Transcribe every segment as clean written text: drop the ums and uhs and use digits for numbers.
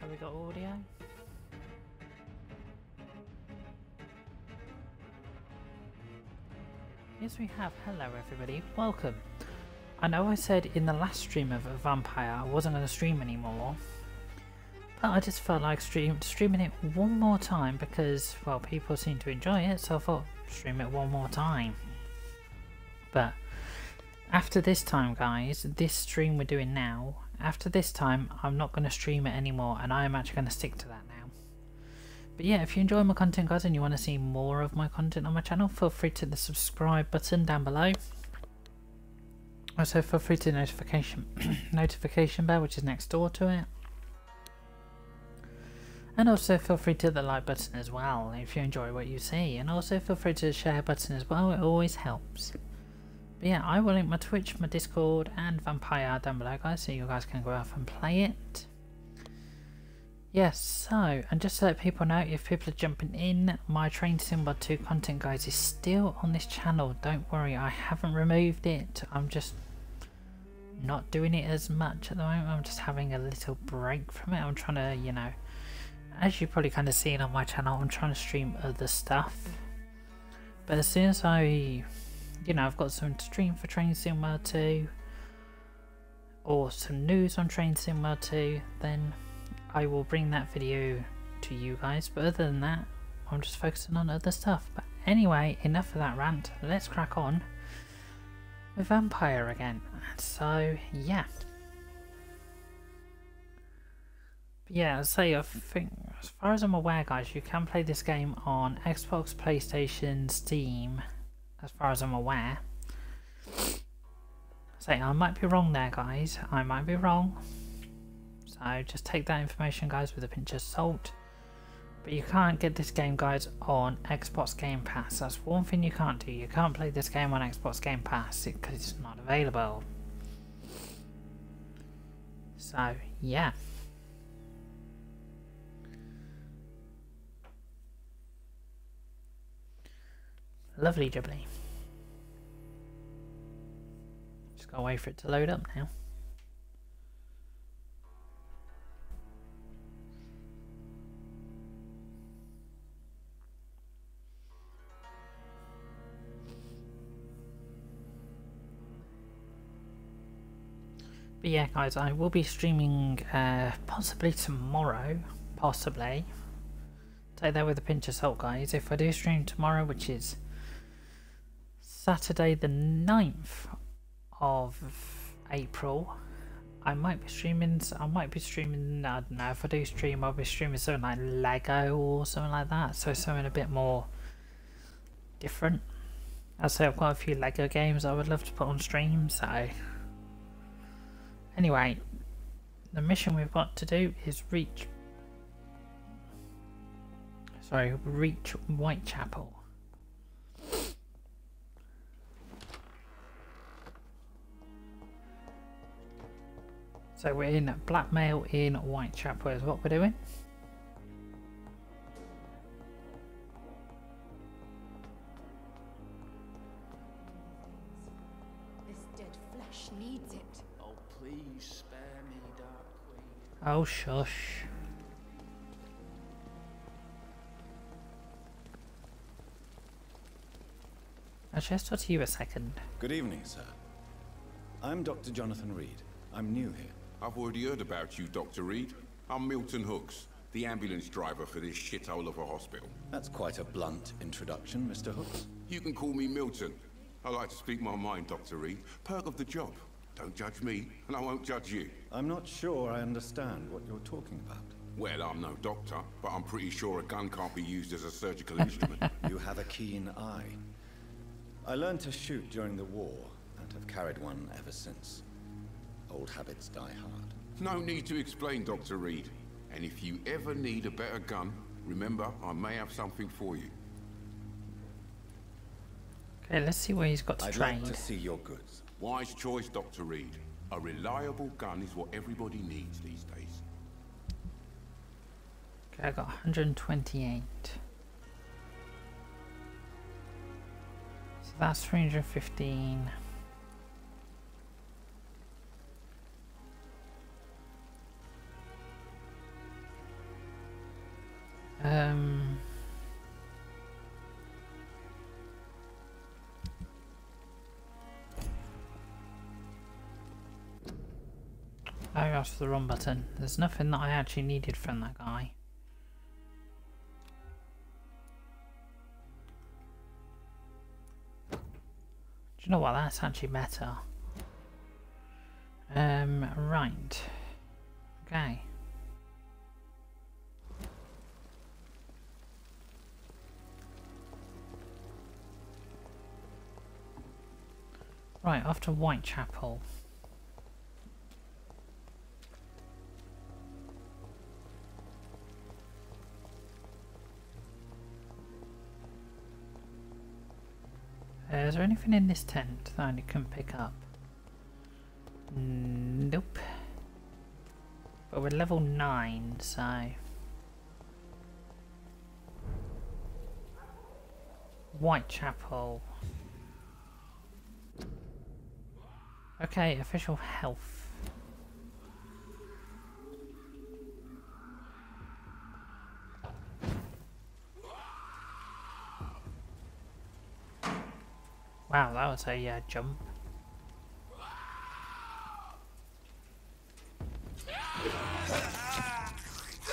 Have we got audio? Yes, we have. Hello, everybody. Welcome. I know I said in the last stream of Vampyr I wasn't going to stream anymore, but I just felt like streaming it one more time because, well, people seem to enjoy it, so I thought stream it one more time. But after this time, guys, this stream we're doing now, after this time I'm not going to stream it anymore, and I am actually going to stick to that now. But yeah, if you enjoy my content, guys, and you want to see more of my content on my channel, feel free to hit the subscribe button down below. Also, feel free to notification bell, which is next door to it. And also feel free to hit the like button as well if you enjoy what you see. And also feel free to the share button as well, it always helps. But yeah, I will link my Twitch, my Discord and Vampyr down below, guys, so you guys can go off and play it. Yes, so, and just to let people know, if people are jumping in, my Train Sim Mod 2 content, guys, is still on this channel. Don't worry, I haven't removed it. I'm just not doing it as much at the moment. I'm just having a little break from it. I'm trying to, you know, as you've probably kind of seen on my channel, I'm trying to stream other stuff. But as soon as I, you know, I've got something to stream for Train Sim Mod 2, or some news on Train Sim Mod 2, then I will bring that video to you guys. But other than that, I'm just focusing on other stuff. But anyway, enough of that rant. Let's crack on with Vampyr again. So yeah. But yeah, so I think, as far as I'm aware, guys, you can play this game on Xbox, PlayStation, Steam, as far as I'm aware. So I might be wrong there, guys. I might be wrong. So just take that information, guys, with a pinch of salt. But you can't get this game, guys, on Xbox Game Pass. That's one thing you can't do. You can't play this game on Xbox Game Pass because it's not available. So yeah. Lovely jubbly. Just gotta wait for it to load up now. But yeah, guys, I will be streaming possibly tomorrow, possibly. Take that with a pinch of salt, guys. If I do stream tomorrow, which is Saturday the 9th of April, I might be streaming, I don't know, if I do stream, I'll be streaming something like Lego or something like that, so something a bit more different. I'd say I've got a few Lego games I would love to put on stream, so anyway, the mission we've got to do is reach Whitechapel. So we're in blackmail in Whitechapel is what we're doing. This dead flesh needs it. Oh, please spare me, Dark Queen. Oh, shush. Actually, let's talk to you a second. Good evening, sir. I'm Dr. Jonathan Reed. I'm new here. I've already heard about you, Dr. Reed. I'm Milton Hooks, the ambulance driver for this shithole of a hospital. That's quite a blunt introduction, Mr. Hooks. You can call me Milton. I like to speak my mind, Dr. Reed. Perk of the job. Don't judge me, and I won't judge you. I'm not sure I understand what you're talking about. Well, I'm no doctor, but I'm pretty sure a gun can't be used as a surgical instrument. You have a keen eye. I learned to shoot during the war, and have carried one ever since. Old habits die hard. No need to explain, Dr. Reed. And if you ever need a better gun, remember, I may have something for you. Okay, let's see where he's got to I'd trade. like to see your goods. Wise choice, Dr. Reed. A reliable gun is what everybody needs these days. Okay, I got 128. So that's 315. I asked for the wrong button. There's nothing that I actually needed from that guy. Do you know what? That's actually better. Right. Okay. Right, off to Whitechapel. Is there anything in this tent that I can pick up? Nope. But we're level 9, so... Whitechapel. Okay, official health. Wow, that was a jump.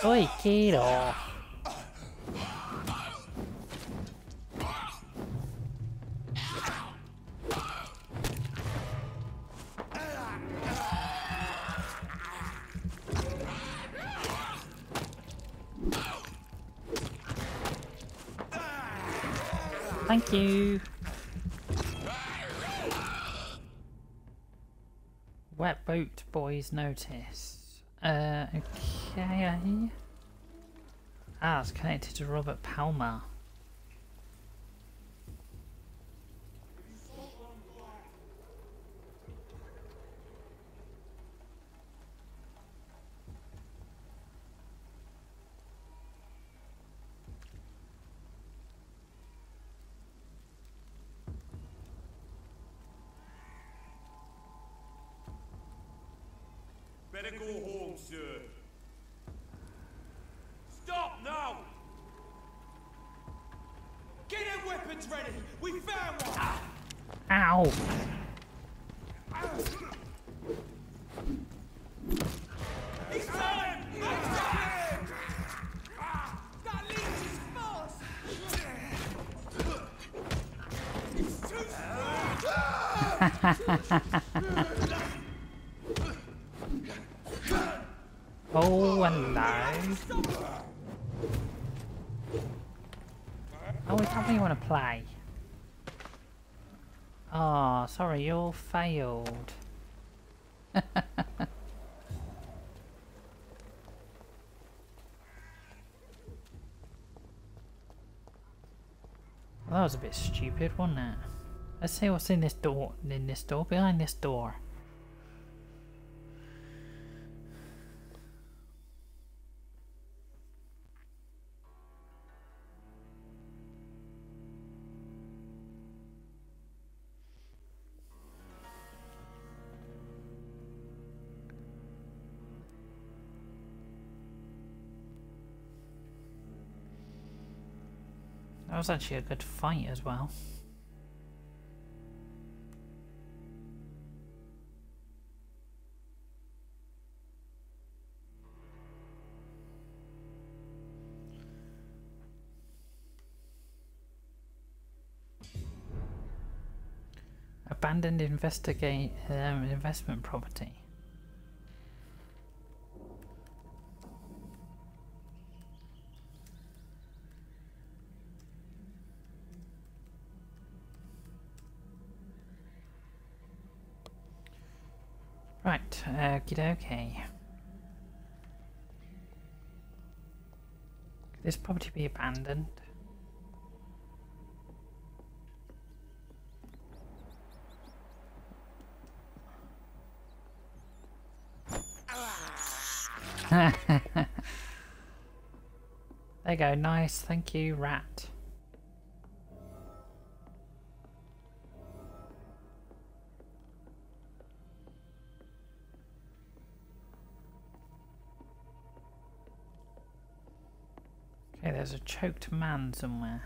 Oi, kiddo! Thank you! Wet boat boys notice. Okay. Ah, it's connected to Robert Palmer. Better go home, sir. Stop now! Get their weapons ready! We found one! Ow! He's time! That leech is fast! It's too Oh, hello. Oh, it's not me you want to play. Oh, sorry, you all failed. That was a bit stupid, wasn't it? Let's see what's in this door. Behind this door. That was actually a good fight as well. Abandoned investment property. Right, okie dokie. Could this property be abandoned? There you go, nice, thank you, rat. Okay, there's a choked man somewhere.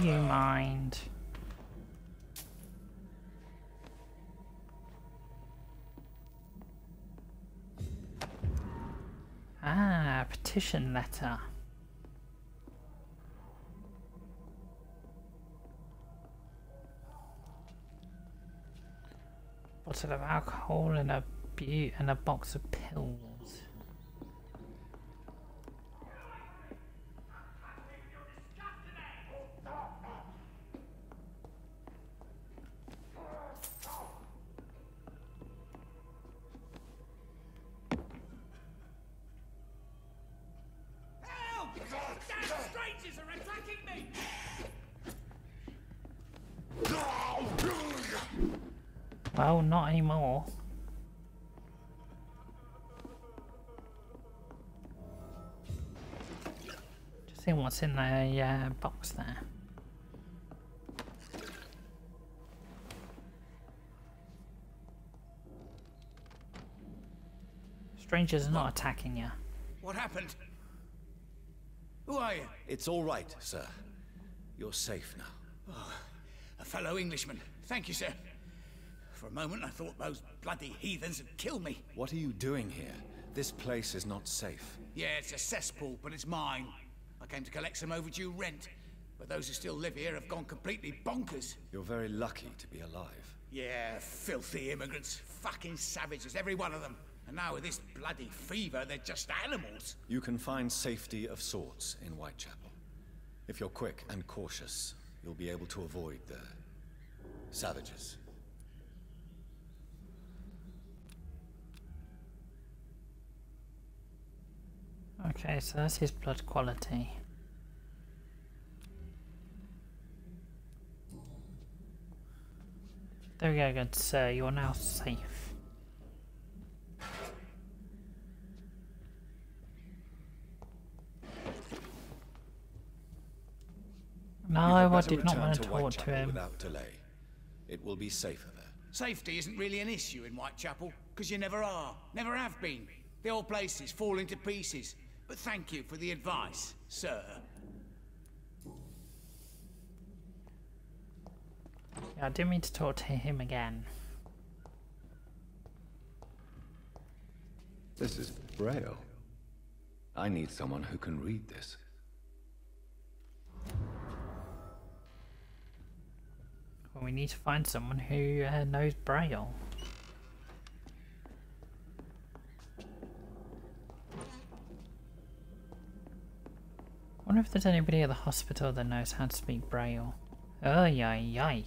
you mind? Ah, petition letter. Bottle of alcohol and a box of pills. Help! Damn strangers are attacking me! Well, not anymore. Just seeing what's in the box there. Strangers are not attacking you. What happened? Who are you? It's all right, sir. You're safe now. A fellow Englishman. Thank you, sir. For a moment I thought those bloody heathens had killed me. What are you doing here? This place is not safe. Yeah, it's a cesspool, but it's mine. I came to collect some overdue rent, but those who still live here have gone completely bonkers. You're very lucky to be alive. Yeah, filthy immigrants. Fucking savages, every one of them. And now with this bloody fever, they're just animals. You can find safety of sorts in Whitechapel. If you're quick and cautious, you'll be able to avoid the savages. Okay, so that's his blood quality. There we go, good sir. You are now safe. No, I did not want to talk to him. Without delay. It will be safer there. Safety isn't really an issue in Whitechapel, because you never are. Never have been. The old place is falling to pieces. But thank you for the advice, sir. Yeah, I didn't mean to talk to him again. This is Braille. I need someone who can read this. Well, we need to find someone who knows Braille. I wonder if there's anybody at the hospital that knows how to speak Braille. Oh, yay.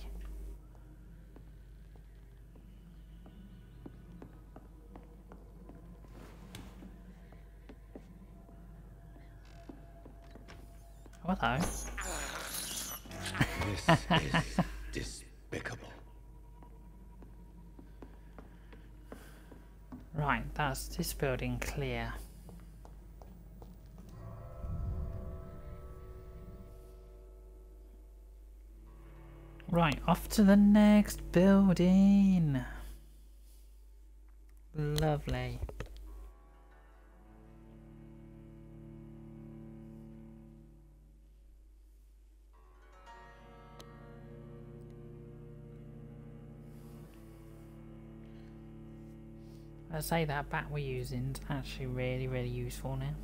Hello. This is despicable. Right, that's this building clear. Right, off to the next building. Lovely. I say that bat we're using is actually really useful now.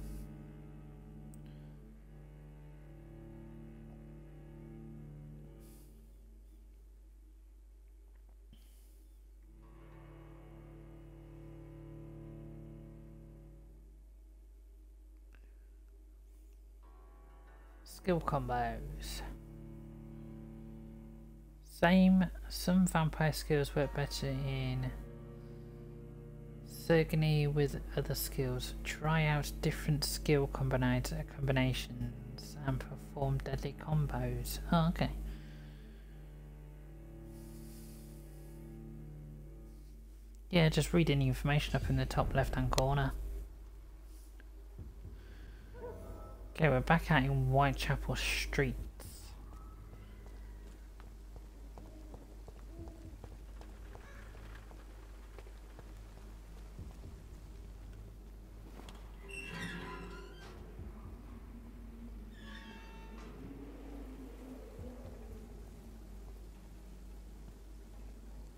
Skill combos. Some vampire skills work better in Surgery with other skills. Try out different skill combinations and perform deadly combos. Oh, okay. Yeah, just reading the information up in the top left hand corner. Okay, we're back out in Whitechapel streets.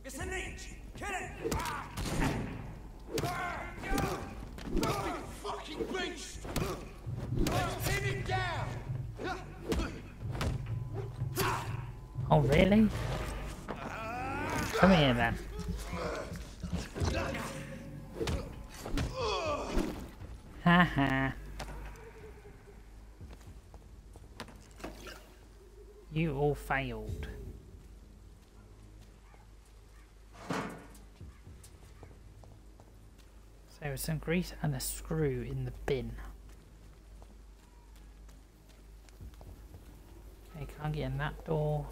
It's an inch! Kill it! Big fucking beast! Let's pin it down! Oh, really? Come here then. Haha. You all failed. So some grease and a screw in the bin. Okay, can't get in that door.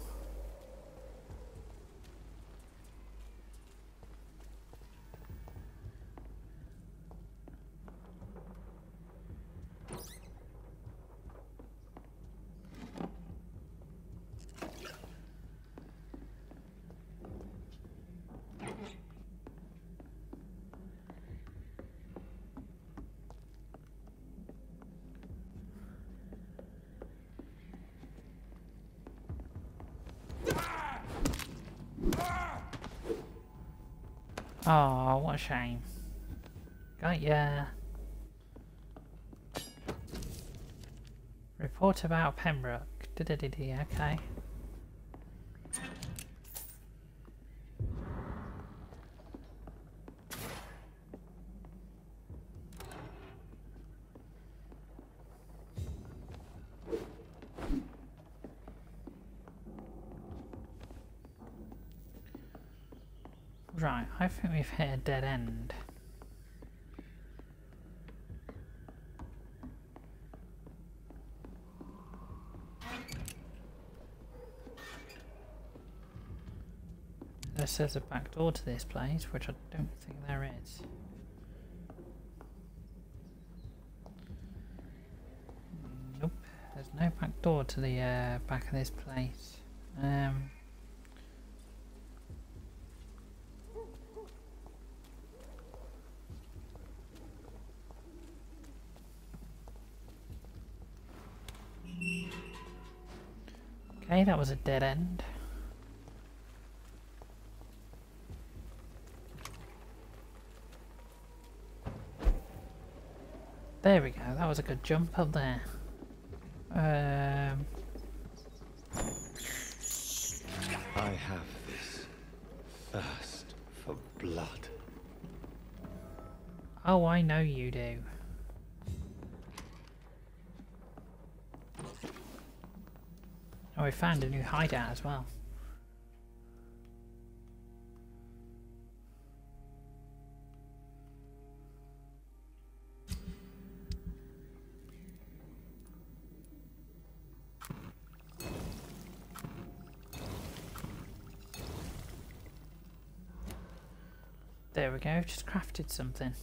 Oh, what a shame. Got ya. Report about Pembroke. Okay. Right, I think we've hit a dead end. There says a back door to this place, which I don't think there is. Nope, there's no back door to the back of this place. Okay, that was a dead end. There we go, that was a good jump up there. I have this thirst for blood. Oh, I know you do. Oh, we found a new hideout as well. There we go, just crafted something.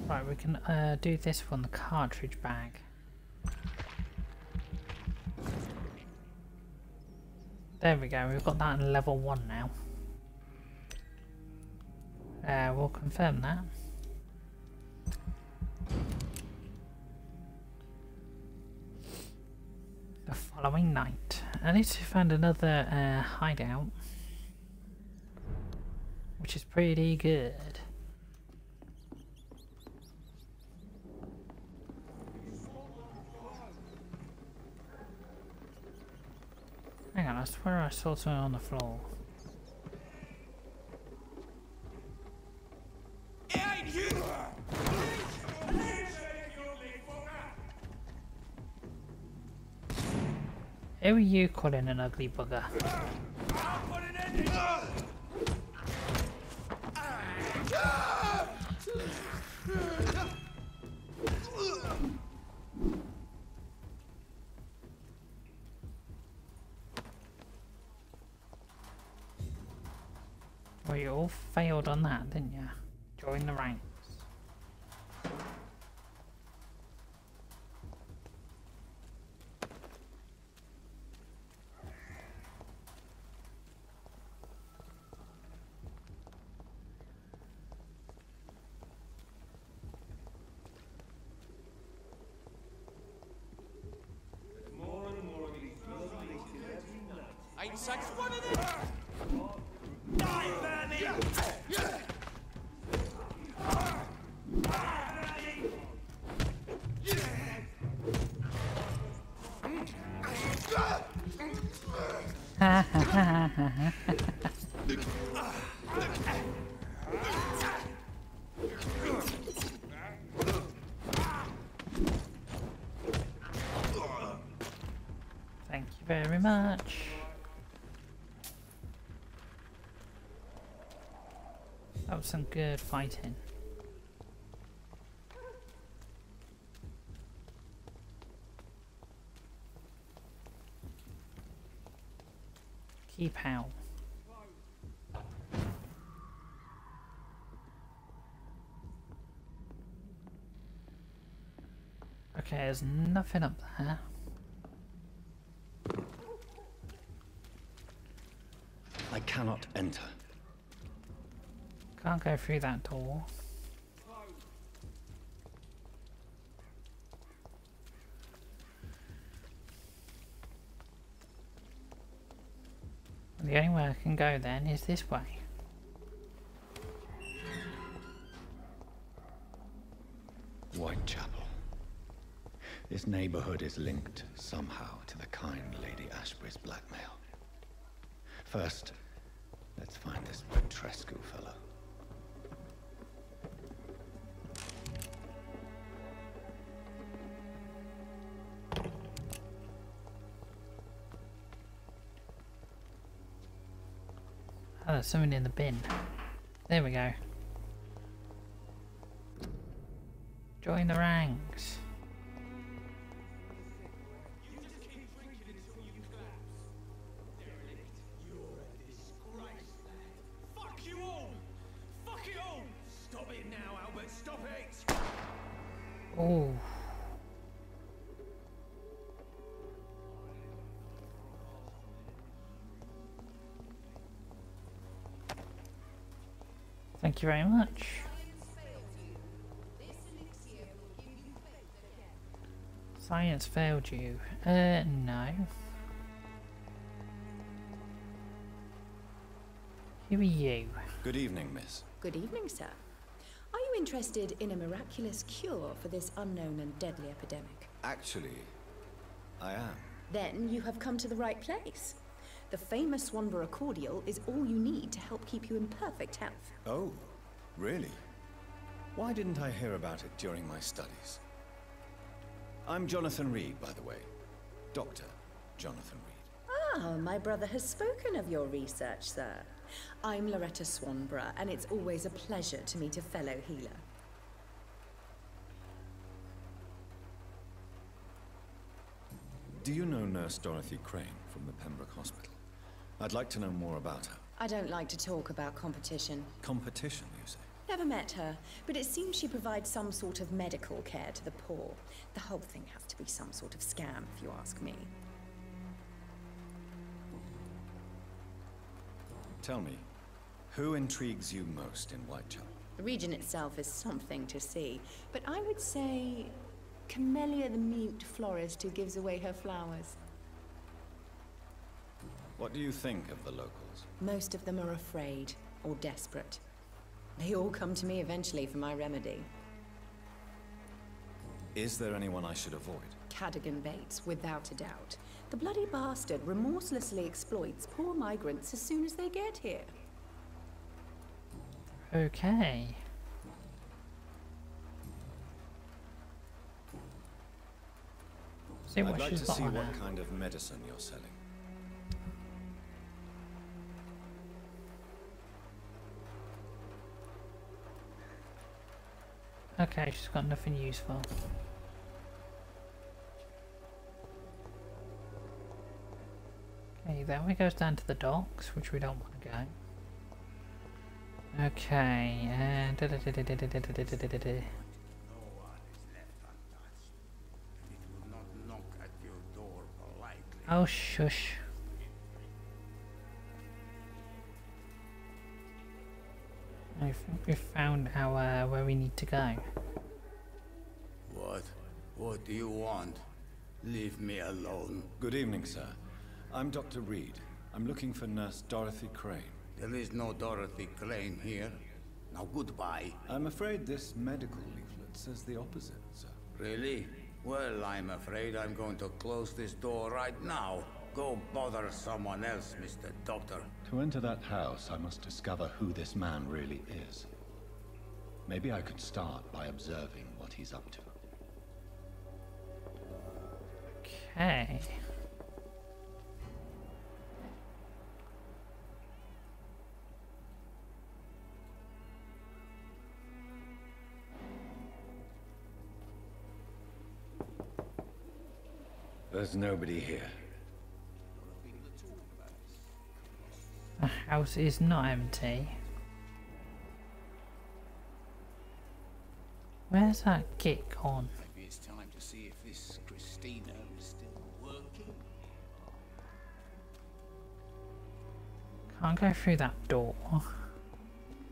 Right, we can do this from the cartridge bag. There we go, we've got that in level 1 now. We'll confirm that. The following night. At least we found another hideout, which is pretty good. Hang on, I swear I saw something on the floor. Who are you calling an ugly bugger? Well, you all failed on that, didn't you? Join the ranks. fuck's sake, it's one of them! Die, Bernie! Ha ha ha ha ha. Thank you very much. That was some good fighting. Keep out. Okay, there's nothing up there. I cannot enter. Can't go through that door. The only way I can go then is this way. Whitechapel. This neighborhood is linked somehow to the kind Lady Ashbury's blackmail. First, let's find this Petrescu fellow. Oh, there's something in the bin. There we go. Join the ranks. Fuck you all! Fuck it all! Stop it now, Albert, stop it! Oh. Thank you very much. Science failed you. No. Who are you? Good evening, miss. Good evening, sir. Are you interested in a miraculous cure for this unknown and deadly epidemic? Actually, I am. Then you have come to the right place. The famous Swanborough cordial is all you need to help keep you in perfect health. Oh, really? Why didn't I hear about it during my studies? I'm Jonathan Reed, by the way. Dr. Jonathan Reed. Ah, my brother has spoken of your research, sir. I'm Loretta Swanborough, and it's always a pleasure to meet a fellow healer. Do you know Nurse Dorothy Crane from the Pembroke Hospital? I'd like to know more about her. I don't like to talk about competition. Competition, you say? Never met her, but it seems she provides some sort of medical care to the poor. The whole thing has to be some sort of scam, if you ask me. Tell me, who intrigues you most in Whitechapel? The region itself is something to see, but I would say Camellia the mute florist who gives away her flowers. What do you think of the locals? Most of them are afraid or desperate. They all come to me eventually for my remedy. Is there anyone I should avoid? Cadogan Bates, without a doubt. The bloody bastard remorselessly exploits poor migrants as soon as they get here. Okay. See what I'd like she's to got see on what her. kind of medicine you're selling. Okay, she's got nothing useful. Okay, then we goes down to the docks, which we don't want to go. Okay, and No one is left untouched. It will not knock at your door politely. oh shush. I think we've found our where we need to go. What? What do you want? Leave me alone. Good evening, sir. I'm Dr. Reed. I'm looking for Nurse Dorothy Crane. There is no Dorothy Crane here. Now goodbye. I'm afraid this medical leaflet says the opposite, sir. Really? Well, I'm afraid I'm going to close this door right now. Go bother someone else, Mr. Doctor. To enter that house, I must discover who this man really is. Maybe I could start by observing what he's up to. Okay. There's nobody here. The house is not empty. Where's that kit gone? Maybe it's time to see if this Christina is still working. Can't go through that door.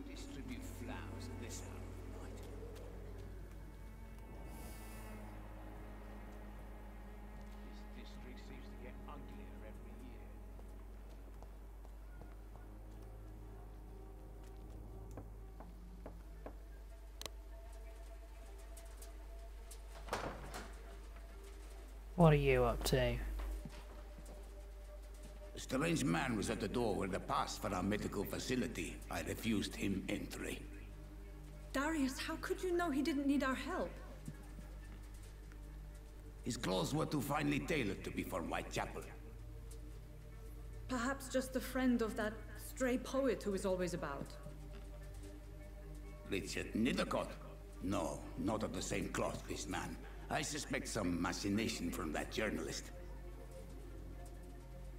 Distribute flowers at this hour of night. This district seems to get uglier every year. What are you up to? A strange man was at the door with a pass for our medical facility. I refused him entry. Darius, how could you know he didn't need our help? His clothes were too finely tailored to be for Whitechapel. Perhaps just a friend of that stray poet who is always about. Richard Nethercott? No, not of the same cloth, this man. I suspect some machination from that journalist.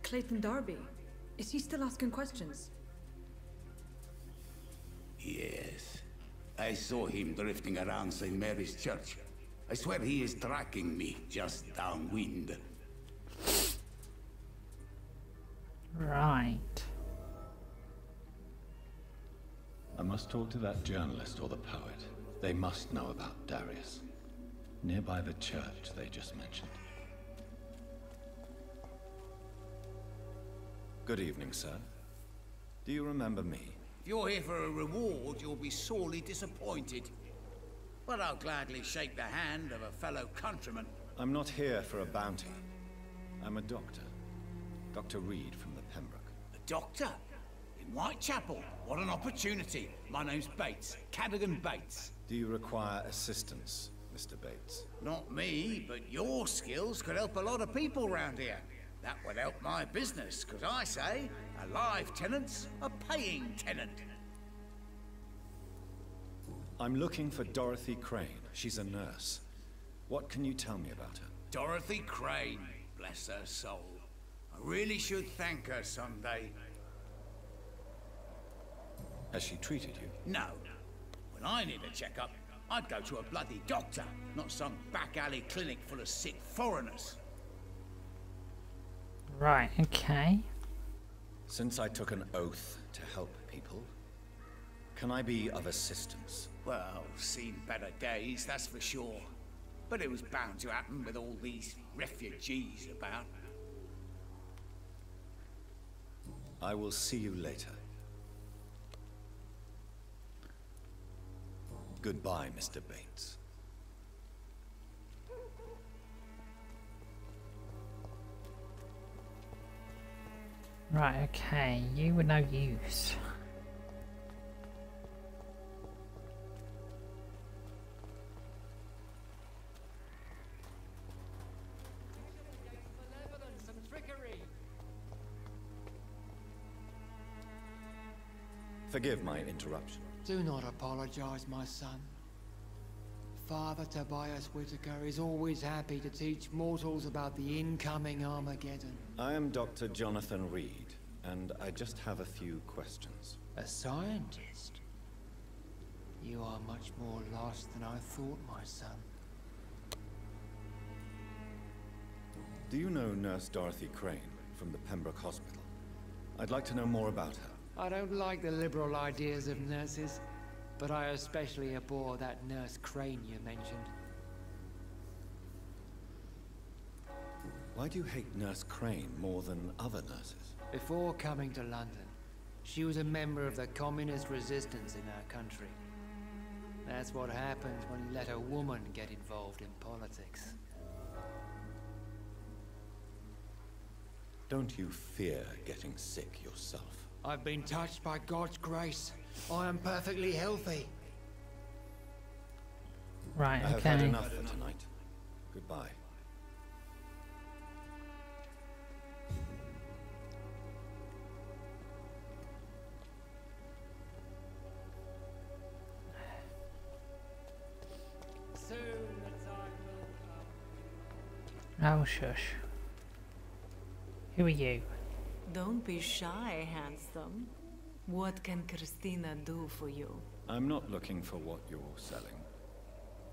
Clayton Darby. Is he still asking questions? Yes. I saw him drifting around St. Mary's Church. I swear he is tracking me just downwind. Right. I must talk to that journalist or the poet. They must know about Darius. Nearby the church they just mentioned. Good evening, sir. Do you remember me? If you're here for a reward, you'll be sorely disappointed. But I'll gladly shake the hand of a fellow countryman. I'm not here for a bounty. I'm a doctor. Dr. Reed from the Pembroke. A doctor? In Whitechapel? What an opportunity. My name's Bates. Cadogan Bates. Do you require assistance, Mr. Bates? Not me, but your skills could help a lot of people round here. That would help my business, because I say, a live tenant's a paying tenant. I'm looking for Dorothy Crane. She's a nurse. What can you tell me about her? Dorothy Crane, bless her soul. I really should thank her someday. Has she treated you? No. When I need a checkup, I'd go to a bloody doctor, not some back alley clinic full of sick foreigners. Right, okay. Since I took an oath to help people, can I be of assistance? Well, seen better days, that's for sure. But it was bound to happen with all these refugees about. I will see you later. Goodbye, Mr. Bates. Right, okay. You were no use. Forgive my interruption. Do not apologize, my son. Father Tobias Whitaker is always happy to teach mortals about the incoming Armageddon. I am Dr. Jonathan Reed, and I just have a few questions. A scientist? You are much more lost than I thought, my son. Do you know Nurse Dorothy Crane from the Pembroke Hospital? I'd like to know more about her. I don't like the liberal ideas of nurses, but I especially abhor that Nurse Crane you mentioned. Why do you hate Nurse Crane more than other nurses? Before coming to London, she was a member of the communist resistance in our country. That's what happens when you let a woman get involved in politics. Don't you fear getting sick yourself? I've been touched by God's grace. I am perfectly healthy. Right, I have okay. had enough for tonight. Goodbye. Soon the time will come. Oh, shush. Who are you? Don't be shy, handsome. What can Christina do for you? I'm not looking for what you're selling.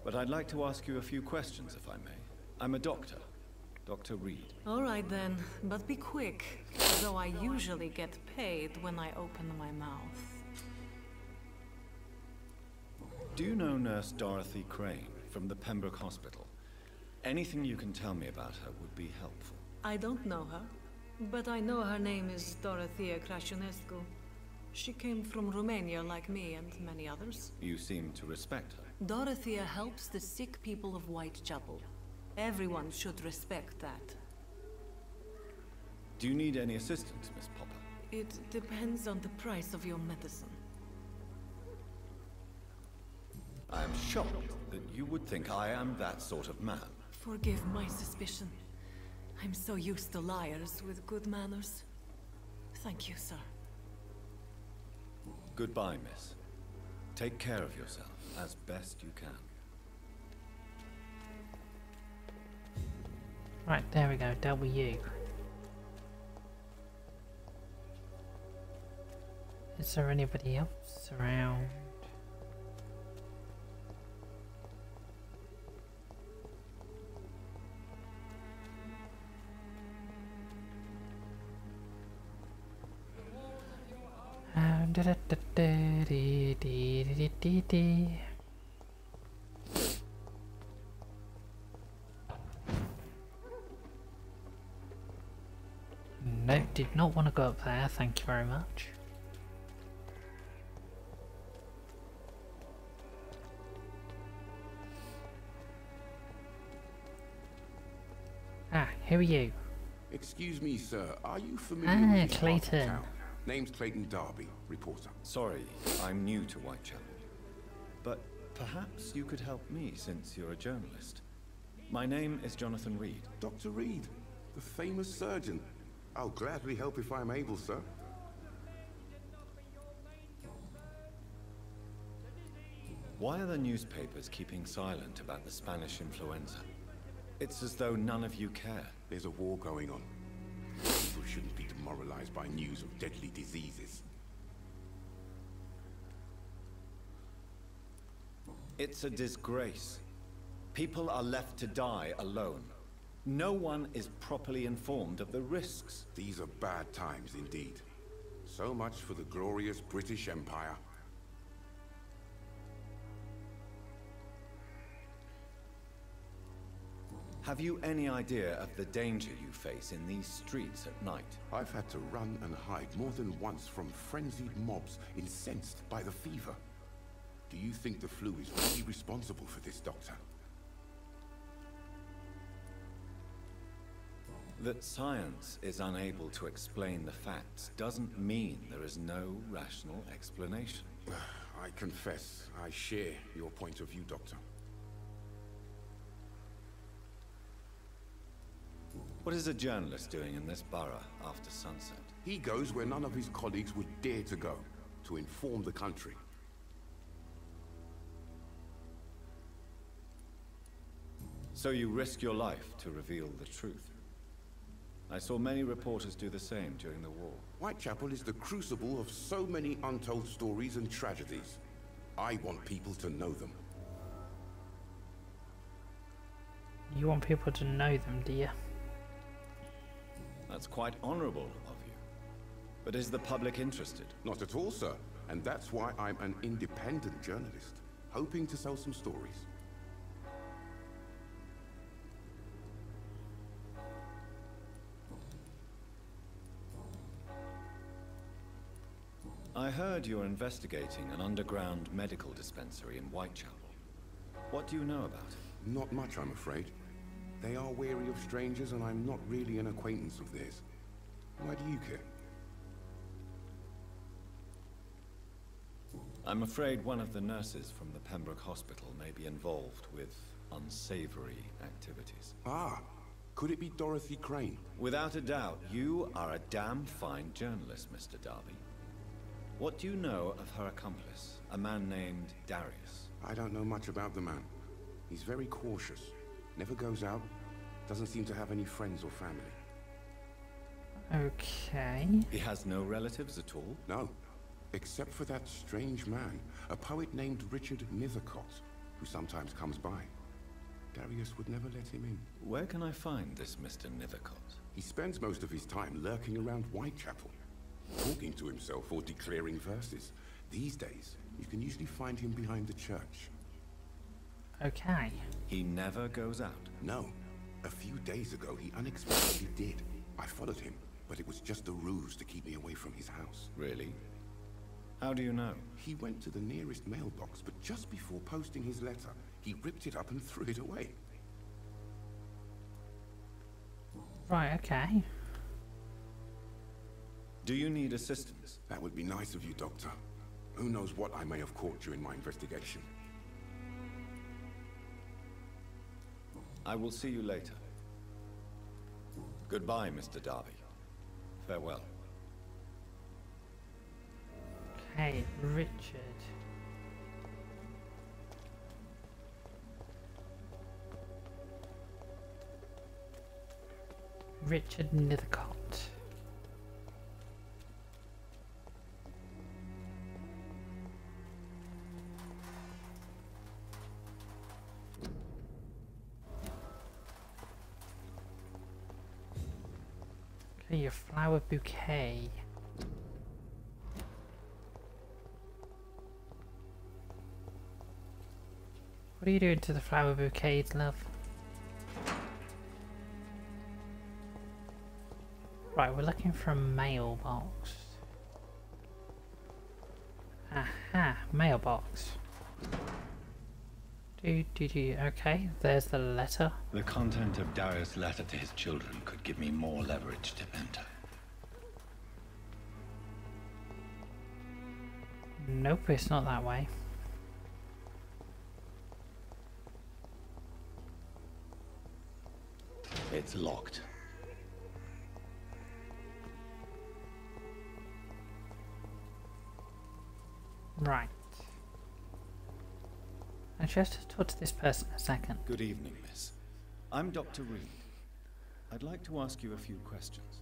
But I'd like to ask you a few questions, if I may. I'm a doctor. Dr. Reed. All right then, but be quick, though I usually get paid when I open my mouth. Do you know Nurse Dorothy Crane from the Pembroke Hospital? Anything you can tell me about her would be helpful. I don't know her, but I know her name is Dorothea Crăciunescu. She came from Romania like me and many others. You seem to respect her. Dorothea helps the sick people of Whitechapel. Everyone should respect that. Do you need any assistance, Miss Popper? It depends on the price of your medicine. I am shocked that you would think I am that sort of man. Forgive my suspicion. I'm so used to liars with good manners. Thank you, sir. Goodbye, miss. Take care of yourself as best you can. Right, there we go, W. Is there anybody else around? No, did not want to go up there, thank you very much. Ah, who are you? Excuse me, sir. Are you familiar with this part of Clayton. town? Name's Clayton Darby, reporter. Sorry, I'm new to Whitechapel. But perhaps you could help me since you're a journalist. My name is Jonathan Reed. Dr. Reed, the famous surgeon. I'll gladly help if I'm able, sir. Why are the newspapers keeping silent about the Spanish influenza? It's as though none of you care. There's a war going on. People shouldn't be demoralized by news of deadly diseases. It's a disgrace. People are left to die alone. No one is properly informed of the risks. These are bad times indeed. So much for the glorious British Empire. Have you any idea of the danger you face in these streets at night? I've had to run and hide more than once from frenzied mobs incensed by the fever. Do you think the flu is really responsible for this, Doctor? That science is unable to explain the facts doesn't mean there is no rational explanation. I confess, I share your point of view, Doctor. What is a journalist doing in this borough after sunset? He goes where none of his colleagues would dare to go, to inform the country. So you risk your life to reveal the truth. I saw many reporters do the same during the war. Whitechapel is the crucible of so many untold stories and tragedies. I want people to know them. You want people to know them, do you? That's quite honorable of you. But is the public interested? Not at all, sir. And that's why I'm an independent journalist, hoping to sell some stories. I heard you're investigating an underground medical dispensary in Whitechapel. What do you know about it? Not much, I'm afraid. They are wary of strangers, and I'm not really an acquaintance of theirs. Why do you care? I'm afraid one of the nurses from the Pembroke Hospital may be involved with unsavory activities. Ah, could it be Dorothy Crane? Without a doubt, you are a damn fine journalist, Mr. Darby. What do you know of her accomplice, a man named Darius? I don't know much about the man. He's very cautious. Never goes out. Doesn't seem to have any friends or family. Okay. He has no relatives at all? No. Except for that strange man, a poet named Richard Nethercott, who sometimes comes by. Darius would never let him in. Where can I find this Mr. Nethercott? He spends most of his time lurking around Whitechapel, talking to himself or declaring verses. These days, you can usually find him behind the church. Okay. He never goes out? No. A few days ago, he unexpectedly did. I followed him, but it was just a ruse to keep me away from his house. Really? How do you know? He went to the nearest mailbox, but just before posting his letter, he ripped it up and threw it away. Right, okay. Do you need assistance? That would be nice of you, Doctor. Who knows what I may have caught during my investigation. I will see you later. Goodbye, Mr. Darby. Farewell. Okay, Richard. Richard Nethercott. Okay, your flower bouquet. What are you doing to the flower bouquets, love? Right, we're looking for a mailbox. Aha, mailbox. Okay, there's the letter. The content of Darius' letter to his children could give me more leverage to enter. Nope, it's not that way. It's locked. Right. I just have to talk to this person a second. Good evening, miss. I'm Dr. Reed. I'd like to ask you a few questions.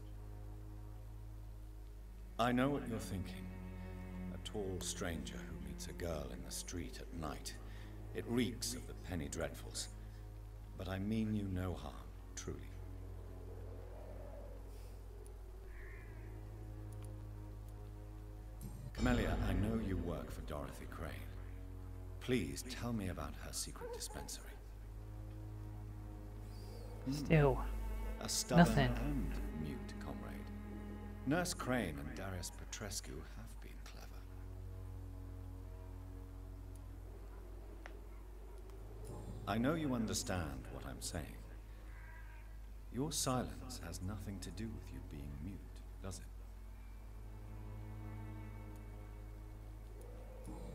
I know what you're thinking. A tall stranger who meets a girl in the street at night. It reeks of the penny dreadfuls. But I mean you no harm, truly. Camellia, I know you work for Dorothy Crane. Please tell me about her secret dispensary. Still, A stubborn nothing. and mute comrade. Nurse Crane and Darius Petrescu have been clever. I know you understand what I'm saying. Your silence has nothing to do with you being mute, does it?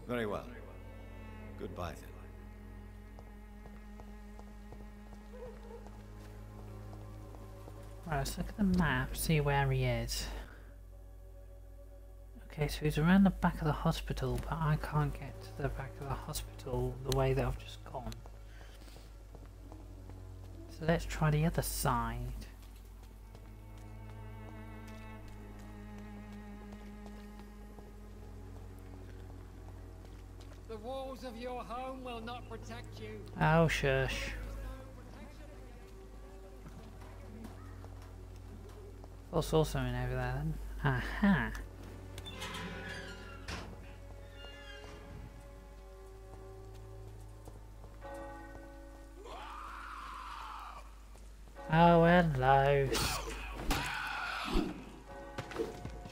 Very well. Goodbye then. Right, let's look at the map, see where he is. Okay, so he's around the back of the hospital, but I can't get to the back of the hospital the way that I've just gone. So let's try the other side. The walls of your home will not protect you. Oh, shush. Oh, saw something over there then. Aha. Oh, hello.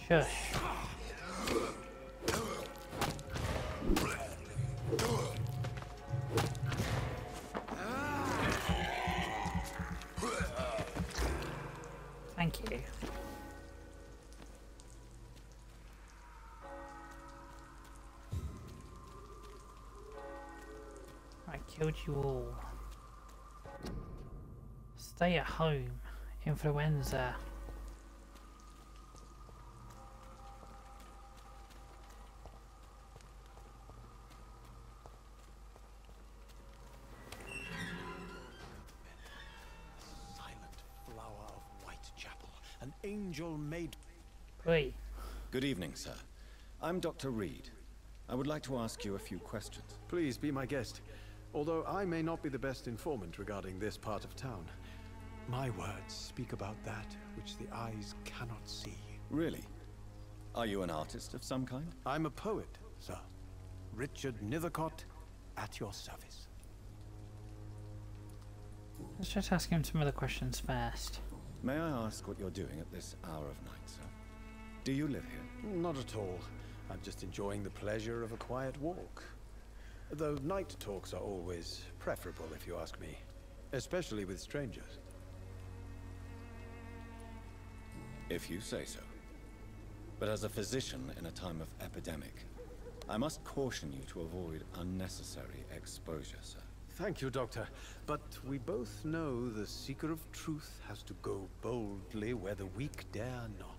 Shush. Thank you. I killed you all. Stay at home. Influenza. Whitechapel, an angel made. Oi. Good evening, sir. I'm Dr. Reed. I would like to ask you a few questions. Please be my guest. Although I may not be the best informant regarding this part of town, my words speak about that which the eyes cannot see. Really? Are you an artist of some kind? I'm a poet, sir. Richard Nethercott, at your service. Let's just ask him some other questions first. May I ask what you're doing at this hour of night, sir? Do you live here? Not at all. I'm just enjoying the pleasure of a quiet walk. Though night talks are always preferable, if you ask me. Especially with strangers. If you say so. But as a physician in a time of epidemic, I must caution you to avoid unnecessary exposure, sir. Thank you, Doctor. But we both know the seeker of truth has to go boldly where the weak dare not.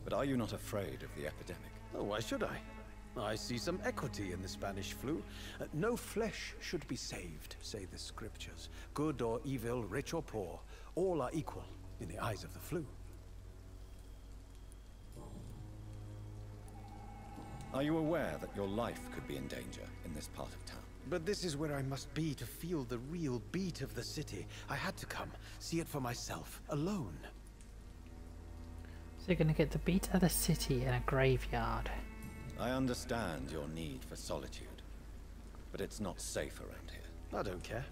But are you not afraid of the epidemic? Oh, why should I? I see some equity in the Spanish flu. No flesh should be saved, say the scriptures. Good or evil, rich or poor, all are equal in the eyes of the flu. Are you aware that your life could be in danger in this part of town? But this is where I must be to feel the real beat of the city. I had to come, see it for myself, alone. So you're gonna get the beat of the city in a graveyard. I understand your need for solitude, but it's not safe around here. I don't care.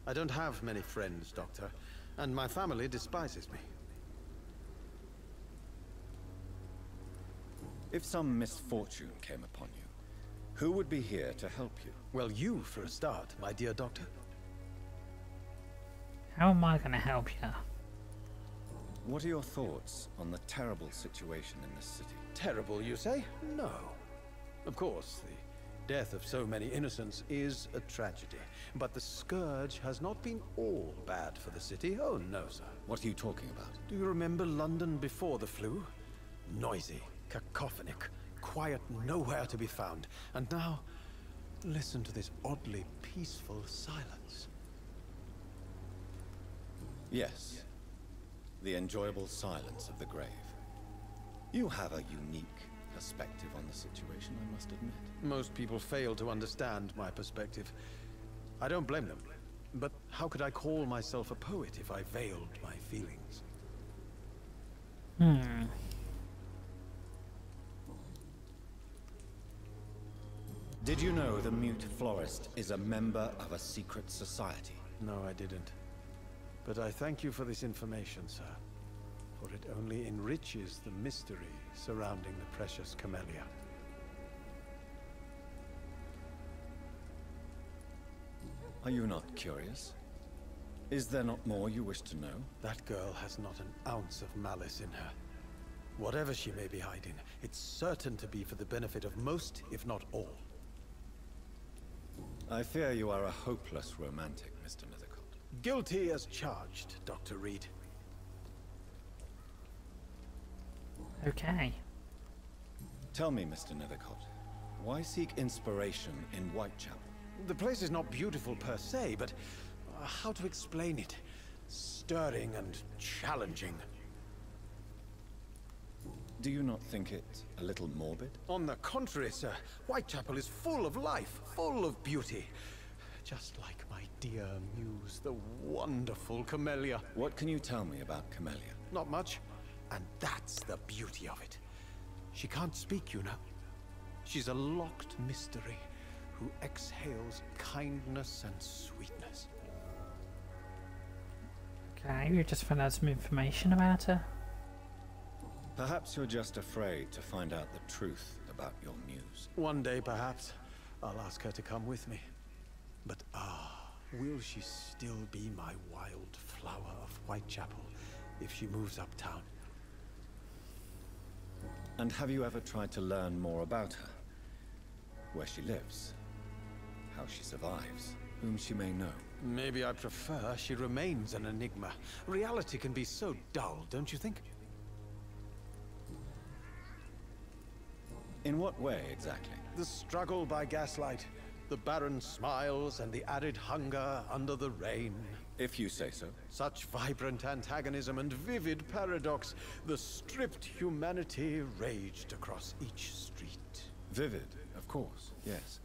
I don't have many friends, Doctor, and my family despises me. If some misfortune came upon you, who would be here to help you? Well, you for a start, my dear Doctor. How am I gonna help you? What are your thoughts on the terrible situation in this city? Terrible, you say? No. Of course, the death of so many innocents is a tragedy. But the scourge has not been all bad for the city. Oh, no, sir. What are you talking about? Do you remember London before the flu? Noisy, cacophonic, quiet nowhere to be found. And now, listen to this oddly peaceful silence. Yes. The enjoyable silence of the grave. You have a unique perspective on the situation, I must admit. Most people fail to understand my perspective. I don't blame them. But how could I call myself a poet if I veiled my feelings? Did you know the mute florist is a member of a secret society? No, I didn't. But I thank you for this information, sir. For it only enriches the mystery surrounding the precious camellia. Are you not curious? Is there not more you wish to know? That girl has not an ounce of malice in her. Whatever she may be hiding, it's certain to be for the benefit of most, if not all. I fear you are a hopeless romantic, Mr. Nethercott. Guilty as charged, Dr. Reed. Okay. Tell me, Mr. Nethercott, why seek inspiration in Whitechapel? The place is not beautiful per se, but how to explain it? Stirring and challenging. Do you not think it a little morbid? On the contrary, sir. Whitechapel is full of life, full of beauty. Just like my dear muse, the wonderful Camellia. What can you tell me about Camellia? Not much. And that's the beauty of it. She can't speak, you know. She's a locked mystery who exhales kindness and sweetness. Okay, you just found out some information about her. Perhaps you're just afraid to find out the truth about your muse. One day, perhaps, I'll ask her to come with me. But will she still be my wild flower of Whitechapel if she moves uptown. And have you ever tried to learn more about her? Where she lives? How she survives? Whom she may know? Maybe I prefer she remains an enigma. Reality can be so dull, don't you think? In what way, exactly? The struggle by gaslight, the barren smiles and the added hunger under the rain. If you say so. Such vibrant antagonism and vivid paradox. The stripped humanity raged across each street. Vivid, of course, yes.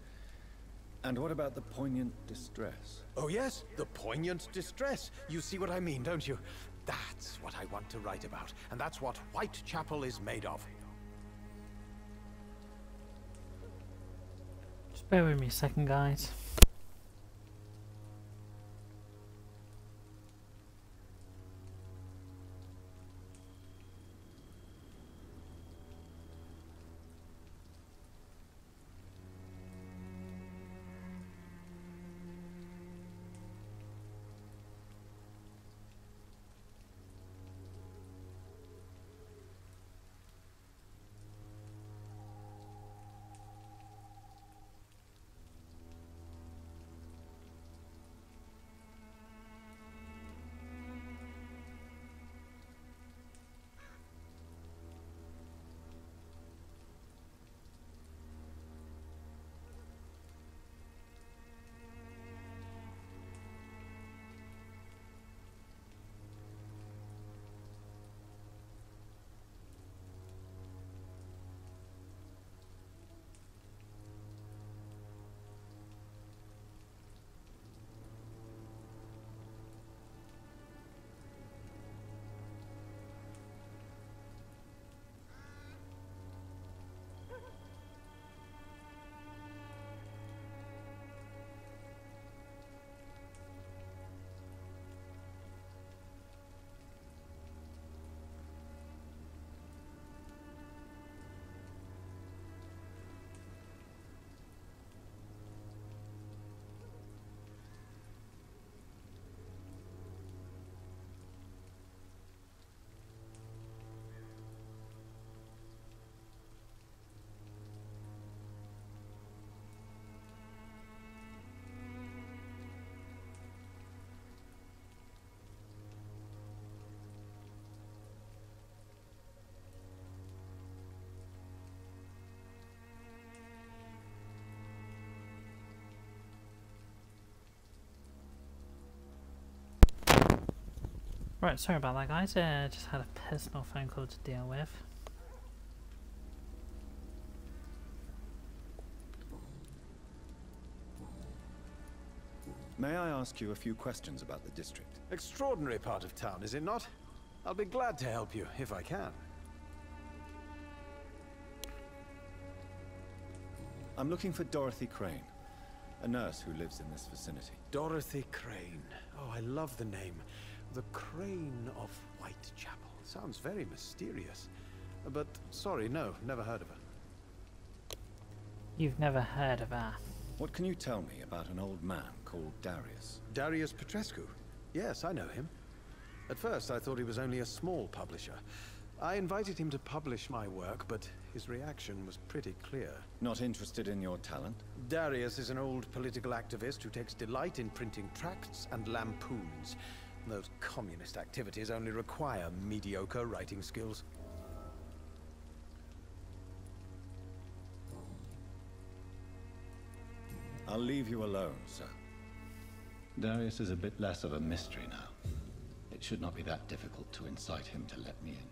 And what about the poignant distress? Oh yes, the poignant distress. You see what I mean, don't you? That's what I want to write about, and that's what Whitechapel is made of. Just bear with me a second, guys. Right, sorry about that, guys. Just had a personal phone call to deal with. May I ask you a few questions about the district? Extraordinary part of town, is it not? I'll be glad to help you, if I can. I'm looking for Dorothy Crane, a nurse who lives in this vicinity. Dorothy Crane. Oh, I love the name. The Crane of Whitechapel. Sounds very mysterious. But, sorry, no, never heard of her. You've never heard of her. What can you tell me about an old man called Darius? Darius Petrescu? Yes, I know him. At first, I thought he was only a small publisher. I invited him to publish my work, but his reaction was pretty clear. Not interested in your talent? Darius is an old political activist who takes delight in printing tracts and lampoons. Those communist activities only require mediocre writing skills. I'll leave you alone, sir. Darius is a bit less of a mystery now. It should not be that difficult to incite him to let me in.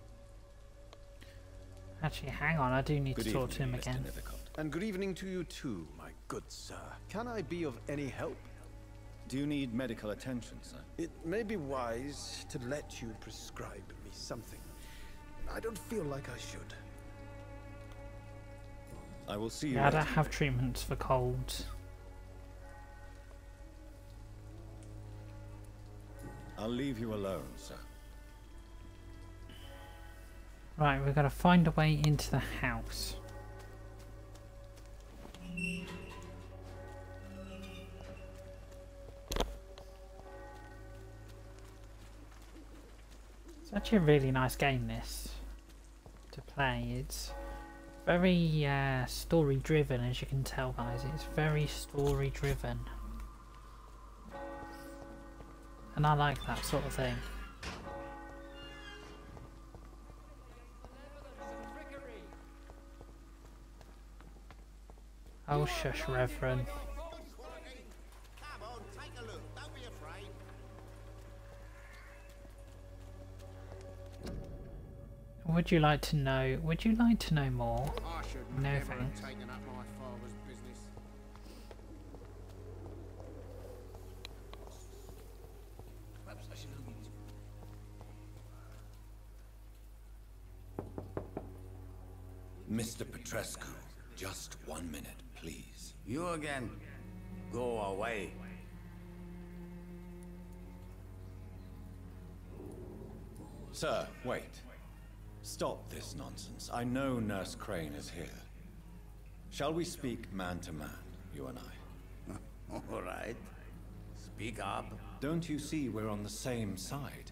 Actually, hang on, I do need to talk to him again. And good evening to you too, my good sir. Can I be of any help? Do you need medical attention, sir? It may be wise to let you prescribe me something. I don't feel like I should. I will see you Yeah, I don't later. have treatments for colds. I'll leave you alone, sir. Right, we've got to find a way into the house. It's actually a really nice game, this, to play. It's very story driven, as you can tell, guys. It's very story driven. And I like that sort of thing. Oh, shush, Reverend. Would you like to know? Would you like to know more? No thanks. Mr. Petrescu, just 1 minute, please. You again? Go away. Sir, wait. Stop this nonsense. I know Nurse Crane is here. Shall we speak man to man, you and I? All right. Speak up. Don't you see we're on the same side?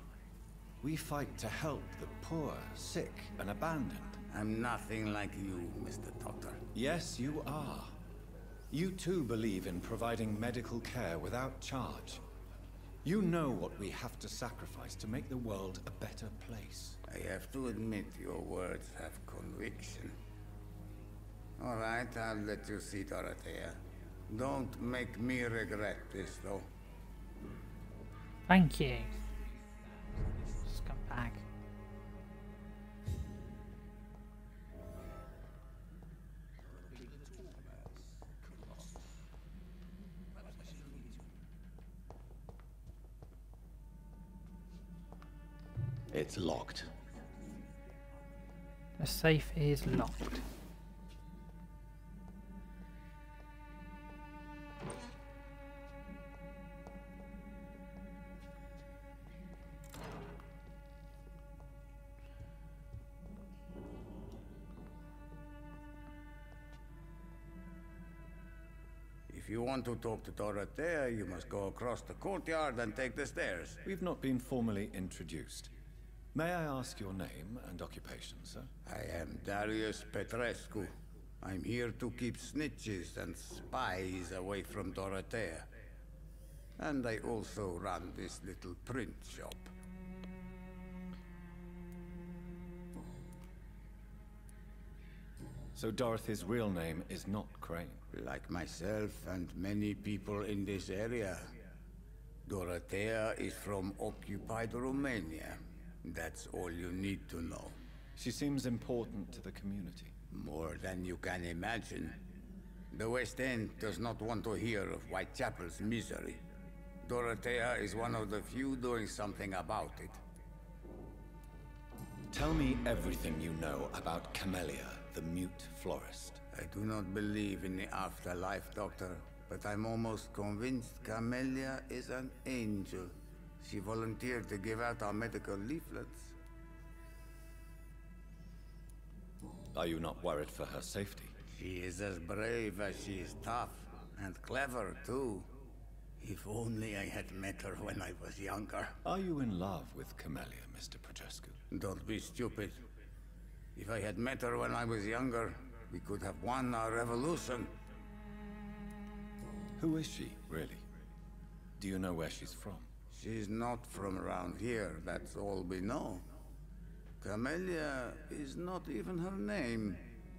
We fight to help the poor, sick, and abandoned. I'm nothing like you, Mr. Doctor. Yes, you are. You too believe in providing medical care without charge. You know what we have to sacrifice to make the world a better place. I have to admit your words have conviction. All right, I'll let you see Dorothea. Don't make me regret this, though. Thank you. Scumbag. It's locked. The safe is locked. If you want to talk to Dorothea, you must go across the courtyard and take the stairs. We've not been formally introduced. May I ask your name and occupation, sir? I am Darius Petrescu. I'm here to keep snitches and spies away from Dorothea. And I also run this little print shop. So Dorothy's real name is not Crane? Like myself and many people in this area, Dorothea is from occupied Romania. That's all you need to know. She seems important to the community. More than you can imagine. The West End does not want to hear of Whitechapel's misery. Dorothea is one of the few doing something about it. Tell me everything you know about Camellia, the mute florist. I do not believe in the afterlife, Doctor, but I'm almost convinced Camellia is an angel. She volunteered to give out our medical leaflets. Are you not worried for her safety? She is as brave as she is tough, and clever, too. If only I had met her when I was younger. Are you in love with Camellia, Mr. Petrescu? Don't be stupid. If I had met her when I was younger, we could have won our revolution. Who is she, really? Do you know where she's from? She's not from around here, that's all we know. Camellia is not even her name.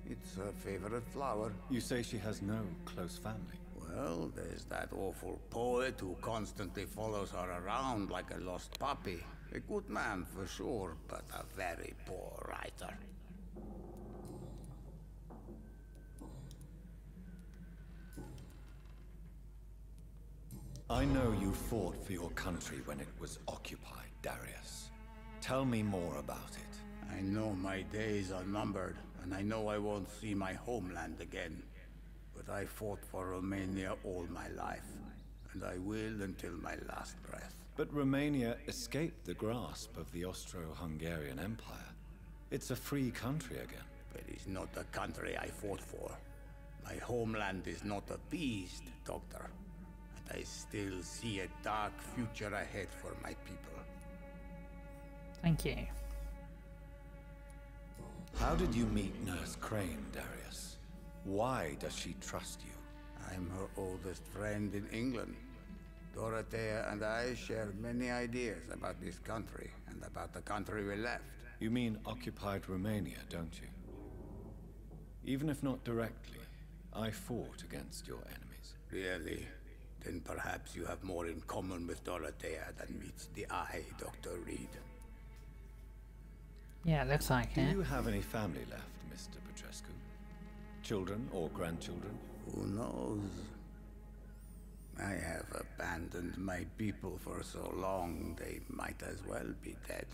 It's her favorite flower. You say she has no close family? Well, there's that awful poet who constantly follows her around like a lost puppy. A good man for sure, but a very poor writer. I know you fought for your country when it was occupied, Darius. Tell me more about it. I know my days are numbered, and I know I won't see my homeland again. But I fought for Romania all my life, and I will until my last breath. But Romania escaped the grasp of the Austro-Hungarian Empire. It's a free country again. But it's not the country I fought for. My homeland is not appeased, Doctor. And I still see a dark future ahead for my people. Thank you. How did you meet Nurse Crane, Darius? Why does she trust you? I'm her oldest friend in England. Dorothea and I share many ideas about this country and about the country we left. You mean occupied Romania, don't you? Even if not directly, I fought against your enemies. Really? Then perhaps you have more in common with Dorothea than meets the eye, Dr. Reed. Yeah, it looks like Do it. you have any family left, Mr. Petrescu? Children or grandchildren? Who knows? I have abandoned my people for so long, they might as well be dead.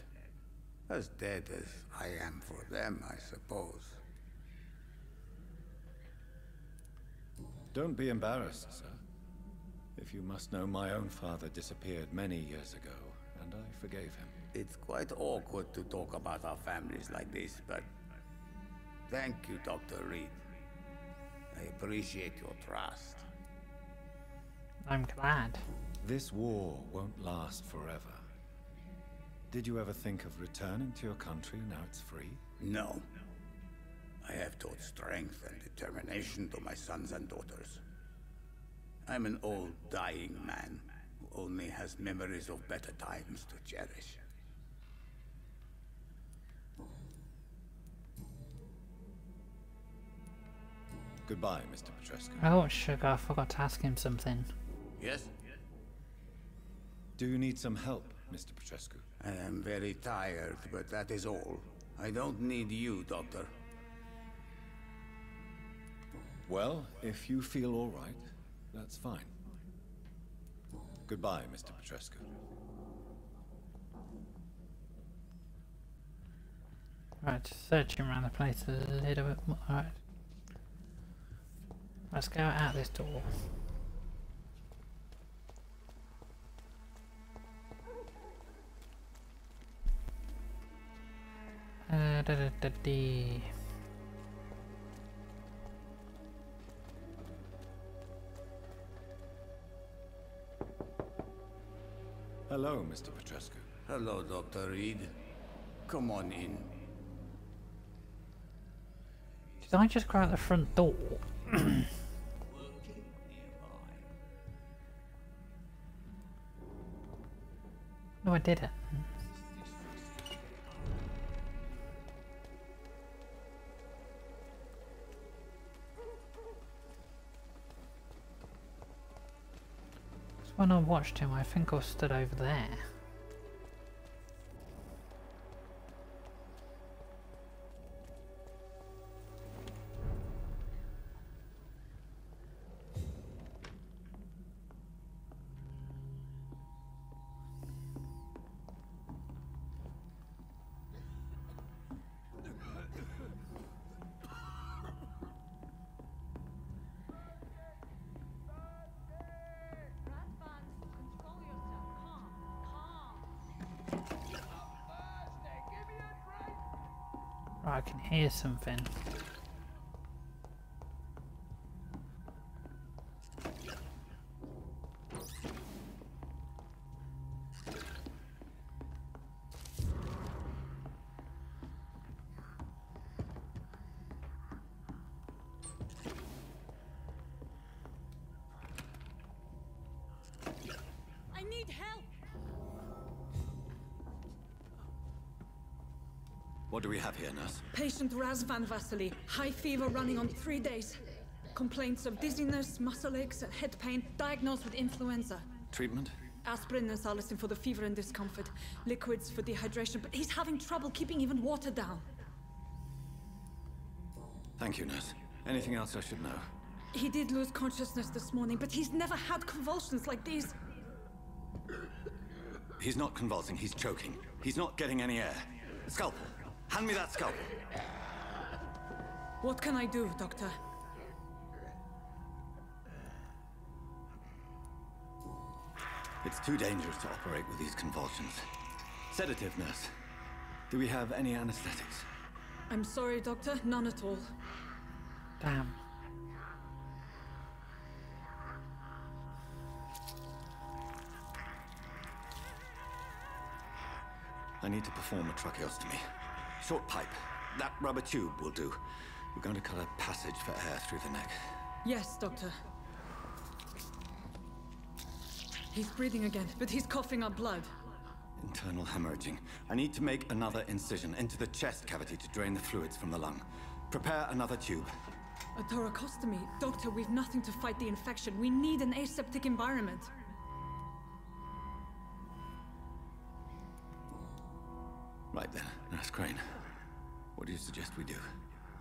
As dead as I am for them, I suppose. Don't be embarrassed, sir. If you must know, my own father disappeared many years ago, and I forgave him. It's quite awkward to talk about our families like this, but thank you, Dr. Reed. I appreciate your trust. I'm glad. This war won't last forever. Did you ever think of returning to your country now it's free? No. I have taught strength and determination to my sons and daughters. I'm an old, dying man who only has memories of better times to cherish. Goodbye, Mr. Petrescu. Oh, sugar, I forgot to ask him something. Yes? Do you need some help, Mr. Petrescu? I am very tired, but that is all. I don't need you, Doctor. Well, if you feel all right, that's fine. Goodbye, Mr. Petrescu. Right, just searching around the place a little bit more. Alright. Let's go out this door. Da-da-da-dee. Hello, Mr. Petrescu. Hello, Dr. Reed. Come on in. Did I just go out the front door? No, I didn't. When I watched him, I think I stood over there. Right, I can hear something. I need help! What do we have here, nurse? Patient Razvan Vasily, high fever running on 3 days. Complaints of dizziness, muscle aches, and head pain, diagnosed with influenza. Treatment? Aspirin and salicin for the fever and discomfort. Liquids for dehydration, but he's having trouble keeping even water down. Thank you, nurse. Anything else I should know? He did lose consciousness this morning, but he's never had convulsions like these. He's not convulsing, he's choking. He's not getting any air. Scalpel! Hand me that scalpel! What can I do, Doctor? It's too dangerous to operate with these convulsions. Sedative, nurse. Do we have any anesthetics? I'm sorry, Doctor. None at all. Damn. I need to perform a tracheostomy. Short pipe. That rubber tube will do. We're going to cut a passage for air through the neck. Yes, Doctor. He's breathing again, but he's coughing up blood. Internal hemorrhaging. I need to make another incision into the chest cavity to drain the fluids from the lung. Prepare another tube. A thoracostomy? Doctor, we've nothing to fight the infection. We need an aseptic environment. Right then, Nurse Crane. What do you suggest we do?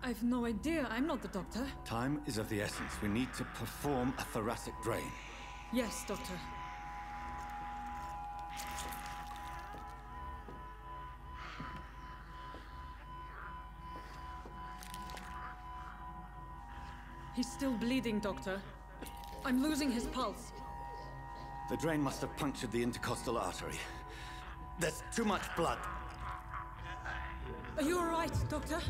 I've no idea. I'm not the doctor. Time is of the essence. We need to perform a thoracic drain. Yes, Doctor. He's still bleeding, Doctor. I'm losing his pulse. The drain must have punctured the intercostal artery. There's too much blood. Are you all right, Doctor?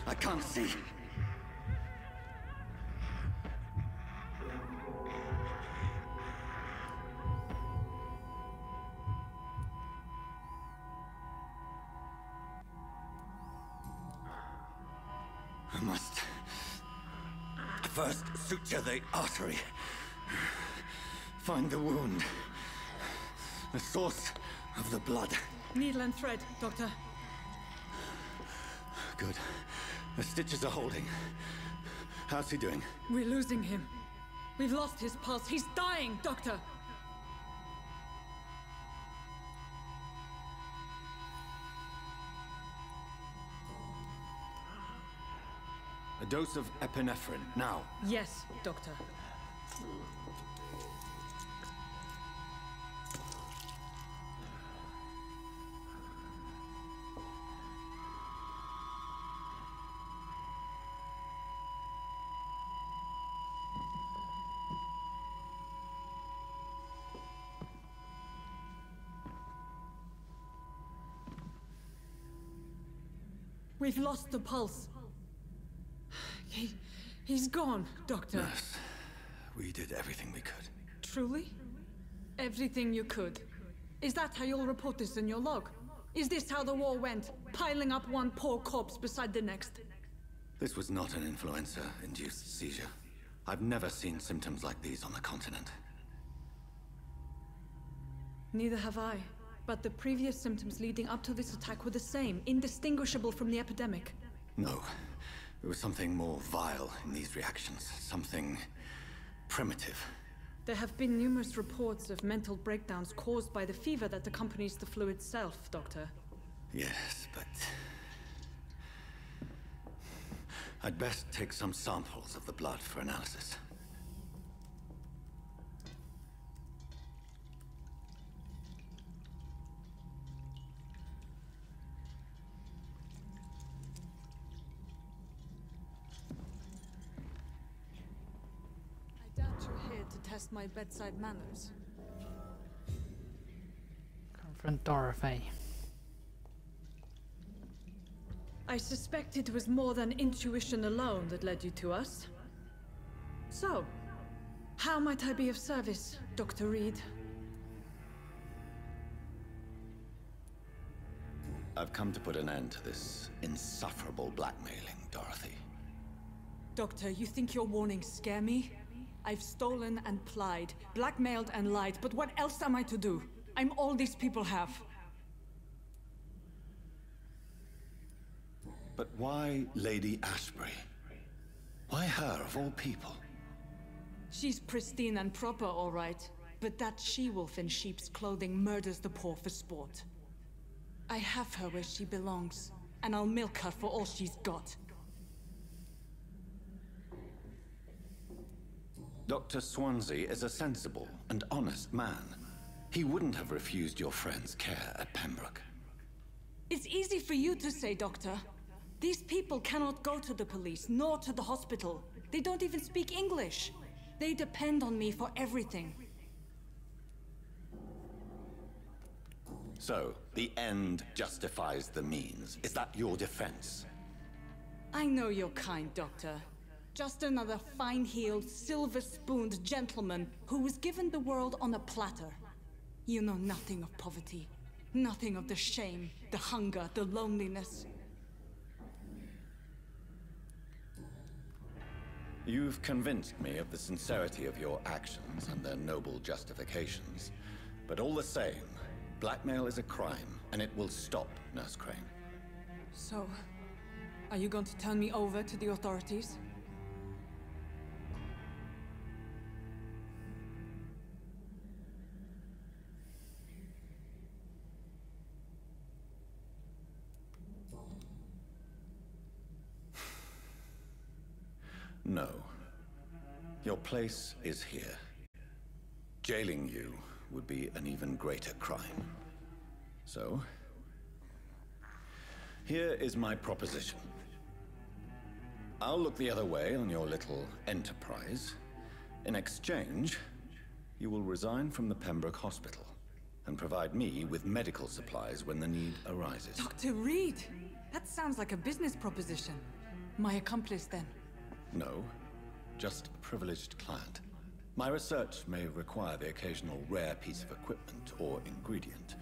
I can't see. I must first suture the artery. Find the wound. The source of the blood. Needle and thread, Doctor. Good. The stitches are holding. How's he doing? We're losing him. We've lost his pulse. He's dying, Doctor! A dose of epinephrine, now. Yes, Doctor. We've lost the pulse. He's gone, Doctor. Nurse, we did everything we could. Truly? Everything you could? Is that how you'll report this in your log? Is this how the war went? Piling up one poor corpse beside the next? This was not an influenza-induced seizure. I've never seen symptoms like these on the continent. Neither have I. But the previous symptoms leading up to this attack were the same, indistinguishable from the epidemic. No. There was something more vile in these reactions. Something primitive. There have been numerous reports of mental breakdowns caused by the fever that accompanies the flu itself, Doctor. Yes, but... I'd best take some samples of the blood for analysis. To test my bedside manners. Confront Dorothy. I suspect it was more than intuition alone that led you to us. So, how might I be of service, Dr. Reed? I've come to put an end to this insufferable blackmailing, Dorothy. Doctor, you think your warnings scare me? I've stolen and plied, blackmailed and lied, but what else am I to do? I'm all these people have. But why Lady Ashbury? Why her, of all people? She's pristine and proper, all right. But that she-wolf in sheep's clothing murders the poor for sport. I have her where she belongs, and I'll milk her for all she's got. Dr. Swansea is a sensible and honest man. He wouldn't have refused your friend's care at Pembroke. It's easy for you to say, Doctor. These people cannot go to the police, nor to the hospital. They don't even speak English. They depend on me for everything. So, the end justifies the means. Is that your defense? I know you're kind, Doctor. Just another fine-heeled, silver-spooned gentleman who was given the world on a platter. You know nothing of poverty. Nothing of the shame, the hunger, the loneliness. You've convinced me of the sincerity of your actions and their noble justifications. But all the same, blackmail is a crime, and it will stop, Nurse Crane. So, are you going to turn me over to the authorities? No. Your place is here. Jailing you would be an even greater crime. So, here is my proposition. I'll look the other way on your little enterprise. In exchange, you will resign from the Pembroke Hospital and provide me with medical supplies when the need arises. Dr. Reed! That sounds like a business proposition. My accomplice, then? No, just a privileged client. My research may require the occasional rare piece of equipment or ingredient.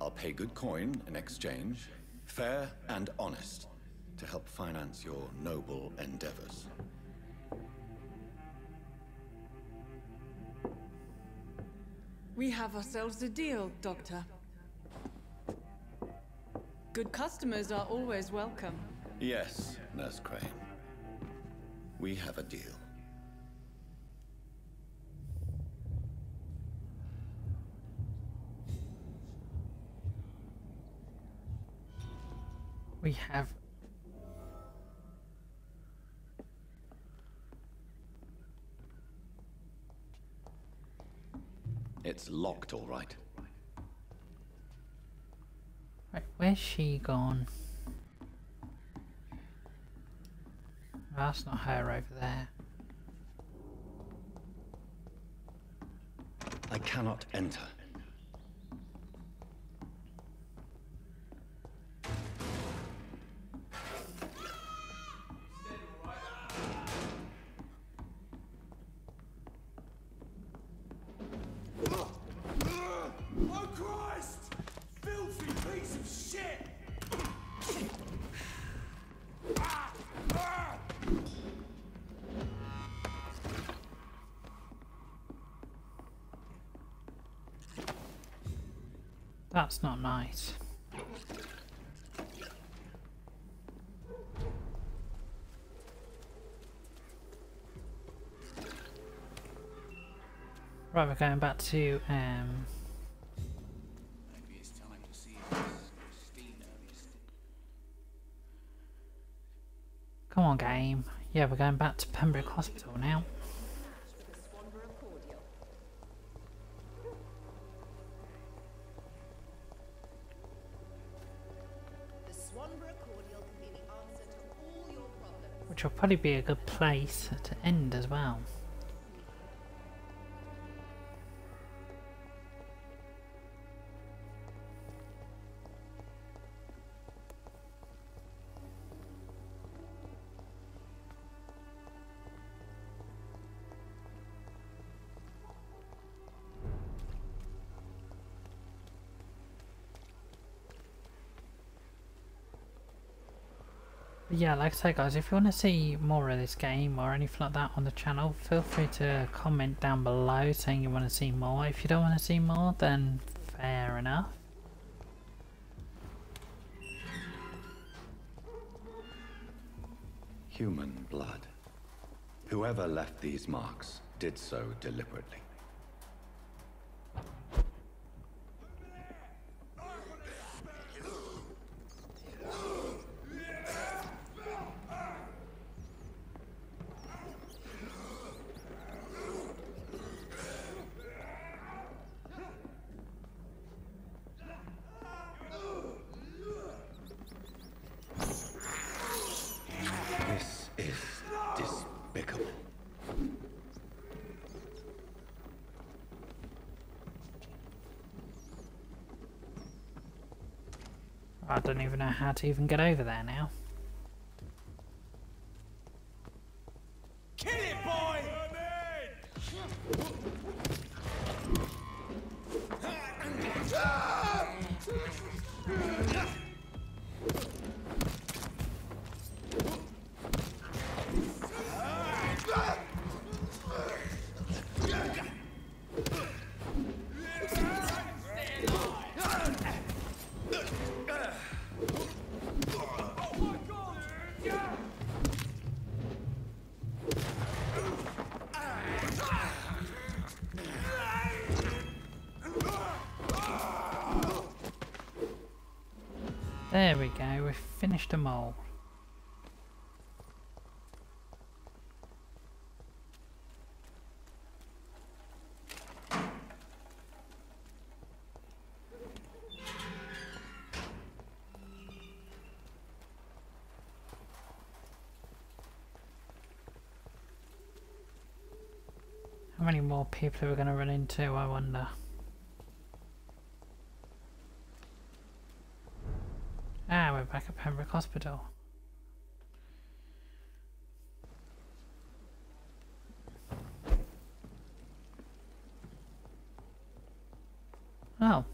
I'll pay good coin in exchange, fair and honest, to help finance your noble endeavors. We have ourselves a deal, Doctor. Good customers are always welcome. Yes, Nurse Crane. We have a deal. We have... It's locked, all right. Right, where's she gone? That's not her over there. I cannot enter. Oh Christ! Filthy piece of shit! That's not nice. Right, we're going back to Maybe it's time to see Christina. come on, game. Yeah, we're going back to Pembroke Hospital now. Which will probably be a good place to end as well. But yeah, like I say guys, if you want to see more of this game or anything like that on the channel, feel free to comment down below saying you want to see more. If you don't want to see more, then fair enough. Human blood. Whoever left these marks did so deliberately. This is despicable. I don't even know how to even get over there now. Kill it, boy! There we go, we've finished them all. How many more people are we going to run into, I wonder? Ah, we're back at Pembroke Hospital. Oh.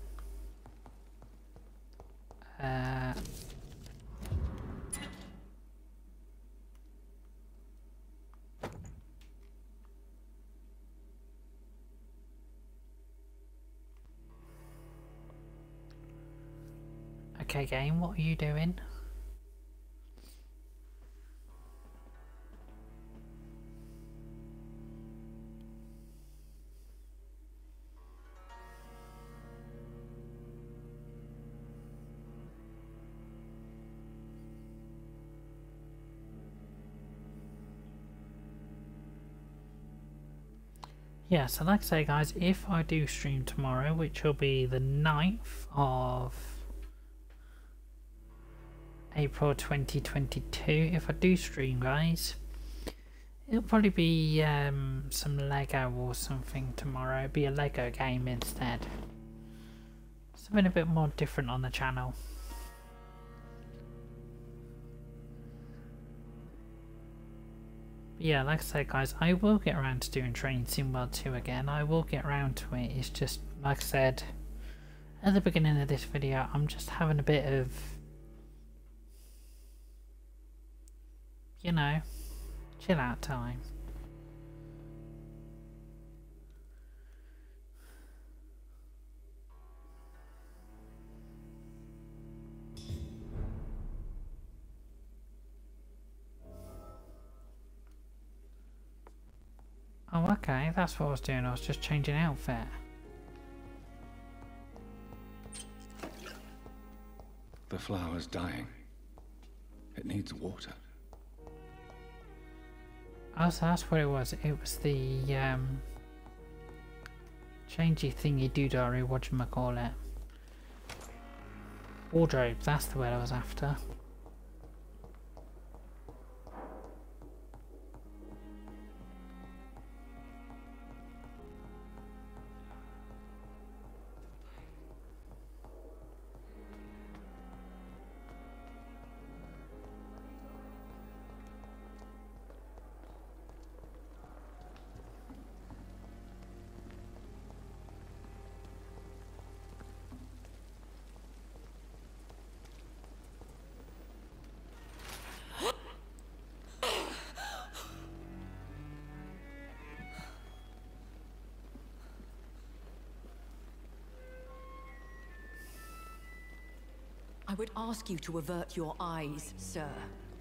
Okay, game, what are you doing? Yeah, so like I say guys, if I do stream tomorrow, which will be the 9th of April 2022, if I do stream guys, it'll probably be some Lego or something tomorrow. It'll be a Lego game instead. Something a bit more different on the channel. But yeah, like I said guys, I will get around to doing Training Sim World 2 again. I will get around to it. It's just, like I said at the beginning of this video, I'm just having a bit of, you know, chill out time. Oh, okay, that's what I was doing. I was just changing outfit. The flower's dying. It needs water. Oh, so that's what it was. It was the changey thingy doodary, whatchamacallit. Wardrobe, that's the word I was after. I would ask you to avert your eyes, sir.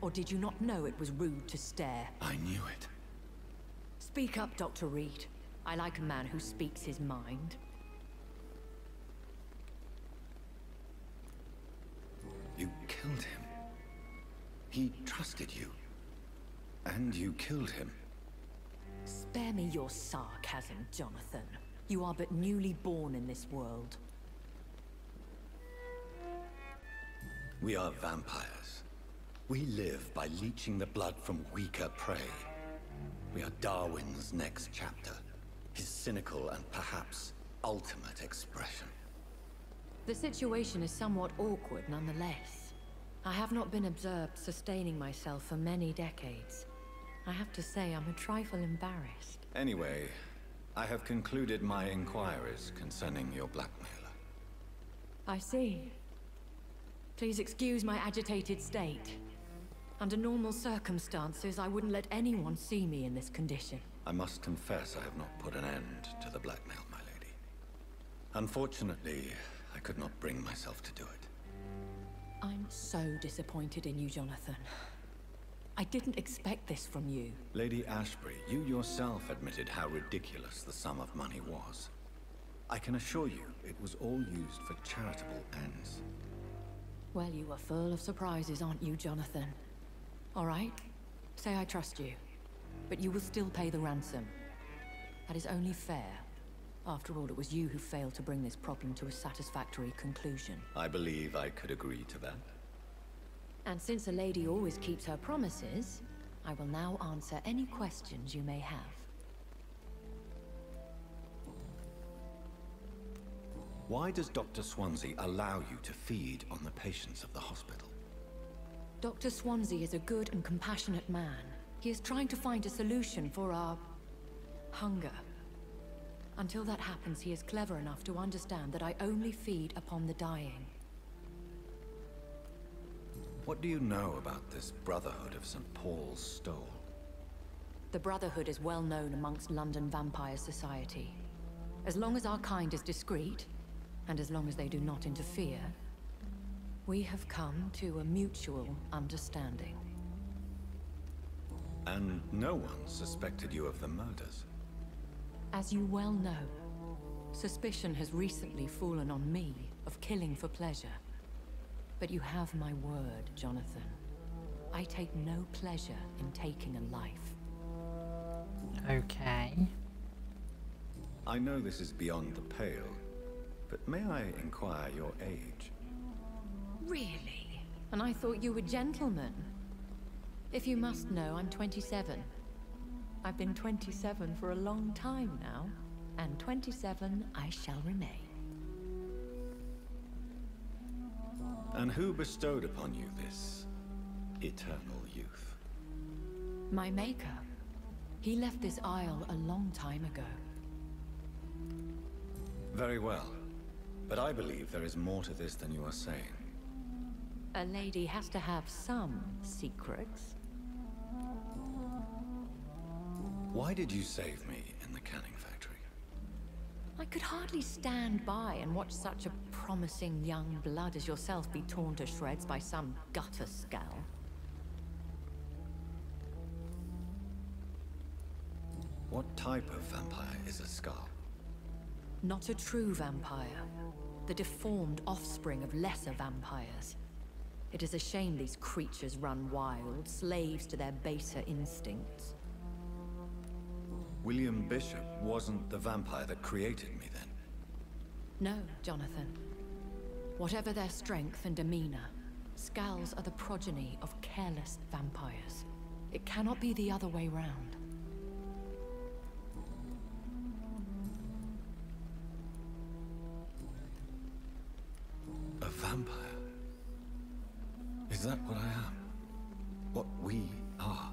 Or did you not know it was rude to stare? I knew it. Speak up, Dr. Reed. I like a man who speaks his mind. You killed him. He trusted you. And you killed him. Spare me your sarcasm, Jonathan. You are but newly born in this world. We are vampires. We live by leeching the blood from weaker prey. We are Darwin's next chapter. His cynical and perhaps ultimate expression. The situation is somewhat awkward nonetheless. I have not been observed sustaining myself for many decades. I have to say I'm a trifle embarrassed. Anyway, I have concluded my inquiries concerning your blackmailer. I see. Please excuse my agitated state. Under normal circumstances, I wouldn't let anyone see me in this condition. I must confess I have not put an end to the blackmail, my lady. Unfortunately, I could not bring myself to do it. I'm so disappointed in you, Jonathan. I didn't expect this from you. Lady Ashbury, you yourself admitted how ridiculous the sum of money was. I can assure you, it was all used for charitable ends. Well, you are full of surprises, aren't you, Jonathan? All right, say I trust you, but you will still pay the ransom. That is only fair. After all, it was you who failed to bring this problem to a satisfactory conclusion. I believe I could agree to that. And since a lady always keeps her promises, I will now answer any questions you may have. Why does Dr. Swansea allow you to feed on the patients of the hospital? Dr. Swansea is a good and compassionate man. He is trying to find a solution for our hunger. Until that happens, he is clever enough to understand that I only feed upon the dying. What do you know about this Brotherhood of St. Paul's Stole? The Brotherhood is well known amongst London Vampire Society. As long as our kind is discreet, and as long as they do not interfere, we have come to a mutual understanding. And no one suspected you of the murders? As you well know, suspicion has recently fallen on me of killing for pleasure. But you have my word, Jonathan. I take no pleasure in taking a life. Okay. I know this is beyond the pale, but may I inquire your age? Really? And I thought you were gentlemen. If you must know, I'm 27. I've been 27 for a long time now, and 27 I shall remain. And who bestowed upon you this eternal youth? My maker. He left this isle a long time ago. Very well. But I believe there is more to this than you are saying. A lady has to have some secrets. Why did you save me in the canning factory? I could hardly stand by and watch such a promising young blood as yourself be torn to shreds by some gutter scowl. What type of vampire is a skull? Not a true vampire. The deformed offspring of lesser vampires. It is a shame these creatures run wild, slaves to their baser instincts. William Bishop wasn't the vampire that created me, then? No, Jonathan. Whatever their strength and demeanor, Skulls are the progeny of careless vampires. It cannot be the other way round. A vampire? Is that what I am? What we are?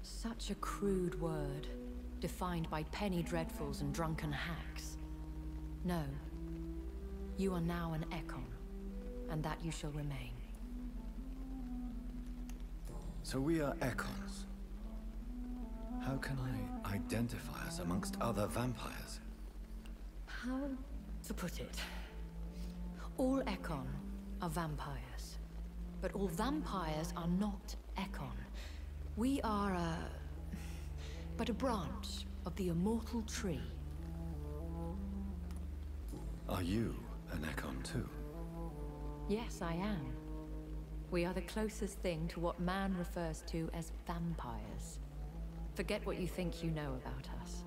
Such a crude word, defined by penny dreadfuls and drunken hacks. No. You are now an Ekon, and that you shall remain. So we are Ekons. How can I identify us amongst other vampires? How to put it? All Ekon are vampires. But all vampires are not Ekon. We are but a branch of the immortal tree. Are you an Ekon too? Yes, I am. We are the closest thing to what man refers to as vampires. Forget what you think you know about us.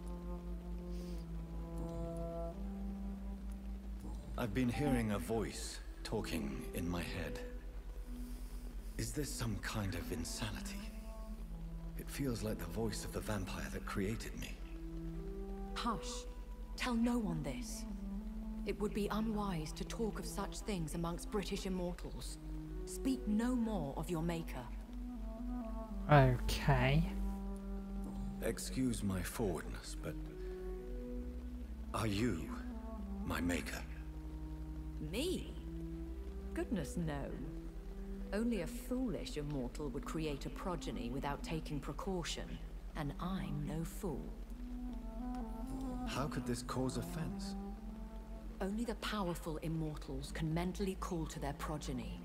I've been hearing a voice talking in my head. Is this some kind of insanity? It feels like the voice of the vampire that created me. Hush. Tell no one this. It would be unwise to talk of such things amongst British immortals. Speak no more of your maker. Okay. Excuse my forwardness, but are you my maker? Me? Goodness no. Only a foolish immortal would create a progeny without taking precaution, and I'm no fool. How could this cause offense? Only the powerful immortals can mentally call to their progeny.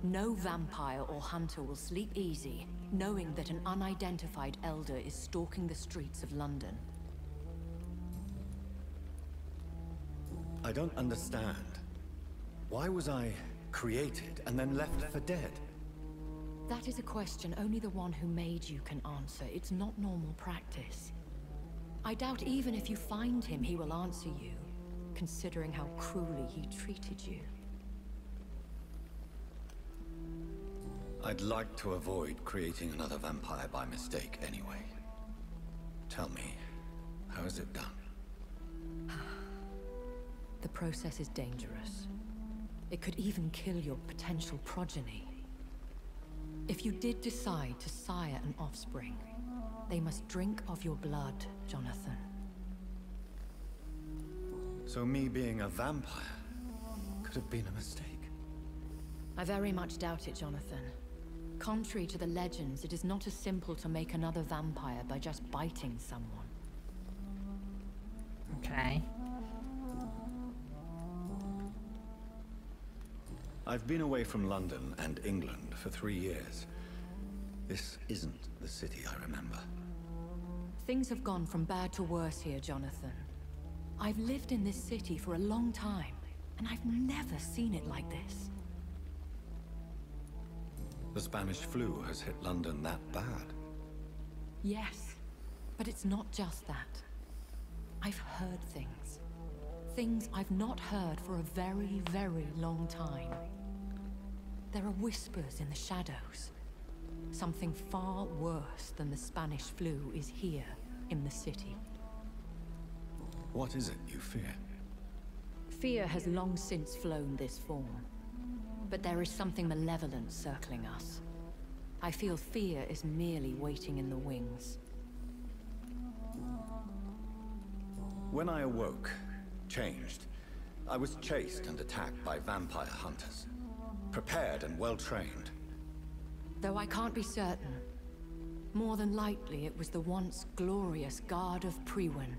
No vampire or hunter will sleep easy, knowing that an unidentified elder is stalking the streets of London. I don't understand. Why was I created and then left for dead? That is a question only the one who made you can answer. It's not normal practice. I doubt even if you find him, he will answer you, considering how cruelly he treated you. I'd like to avoid creating another vampire by mistake anyway. Tell me, how is it done? The process is dangerous. It could even kill your potential progeny. If you did decide to sire an offspring, they must drink of your blood, Jonathan. So me being a vampire could have been a mistake? I very much doubt it, Jonathan. Contrary to the legends, it is not as simple to make another vampire by just biting someone. Okay. I've been away from London and England for 3 years. This isn't the city I remember. Things have gone from bad to worse here, Jonathan. I've lived in this city for a long time, and I've never seen it like this. The Spanish flu has hit London that bad? Yes, but it's not just that. I've heard things. Things I've not heard for a very, very long time. There are whispers in the shadows. Something far worse than the Spanish flu is here in the city. What is it you fear? Fear has long since flown this form. But there is something malevolent circling us. I feel fear is merely waiting in the wings. When I awoke, changed, I was chased and attacked by vampire hunters. Prepared and well-trained. Though I can't be certain, more than likely it was the once glorious Guard of Priwen.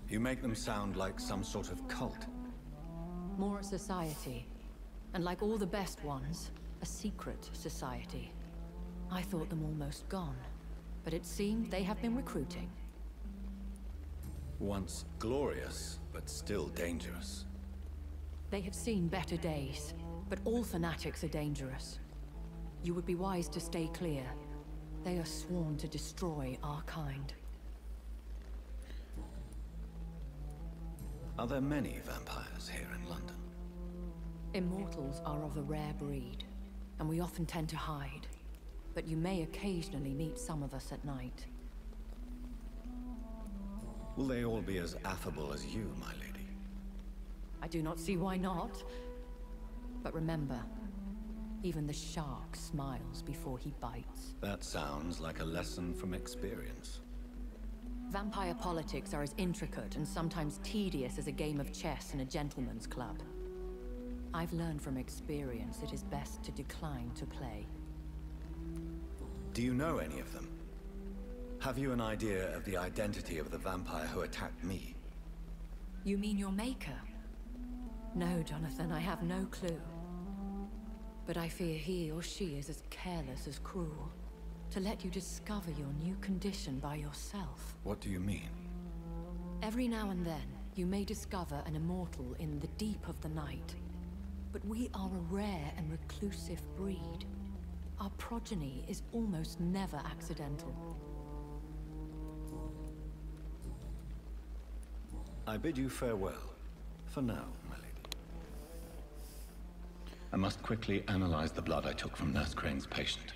You make them sound like some sort of cult. More a society. And like all the best ones, a secret society. I thought them almost gone, but it seemed they have been recruiting. Once glorious, but still dangerous. They have seen better days, but all fanatics are dangerous. You would be wise to stay clear. They are sworn to destroy our kind. Are there many vampires here in London? Immortals are of a rare breed, and we often tend to hide. But you may occasionally meet some of us at night. Will they all be as affable as you, my lady? I do not see why not. But remember, even the shark smiles before he bites. That sounds like a lesson from experience. Vampire politics are as intricate and sometimes tedious as a game of chess in a gentleman's club. I've learned from experience it is best to decline to play. Do you know any of them? Have you an idea of the identity of the vampire who attacked me? You mean your maker? No, Jonathan, I have no clue. But I fear he or she is as careless as cruel. To let you discover your new condition by yourself. What do you mean? Every now and then, you may discover an immortal in the deep of the night. But we are a rare and reclusive breed. Our progeny is almost never accidental. I bid you farewell. For now, my lady. I must quickly analyze the blood I took from Nurse Crane's patient.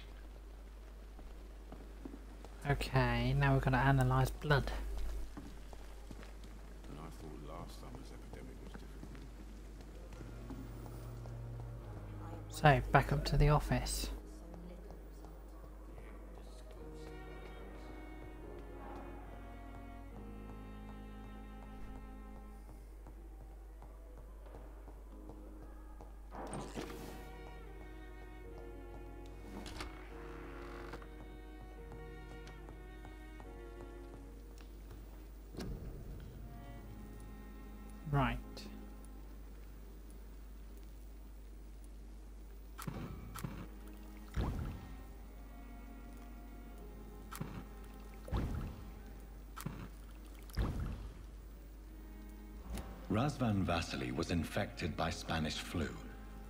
Okay, now we're going to analyse blood. And I thought last summer's epidemic was different. So, back up to the office. Right. Razvan Vasily was infected by Spanish flu,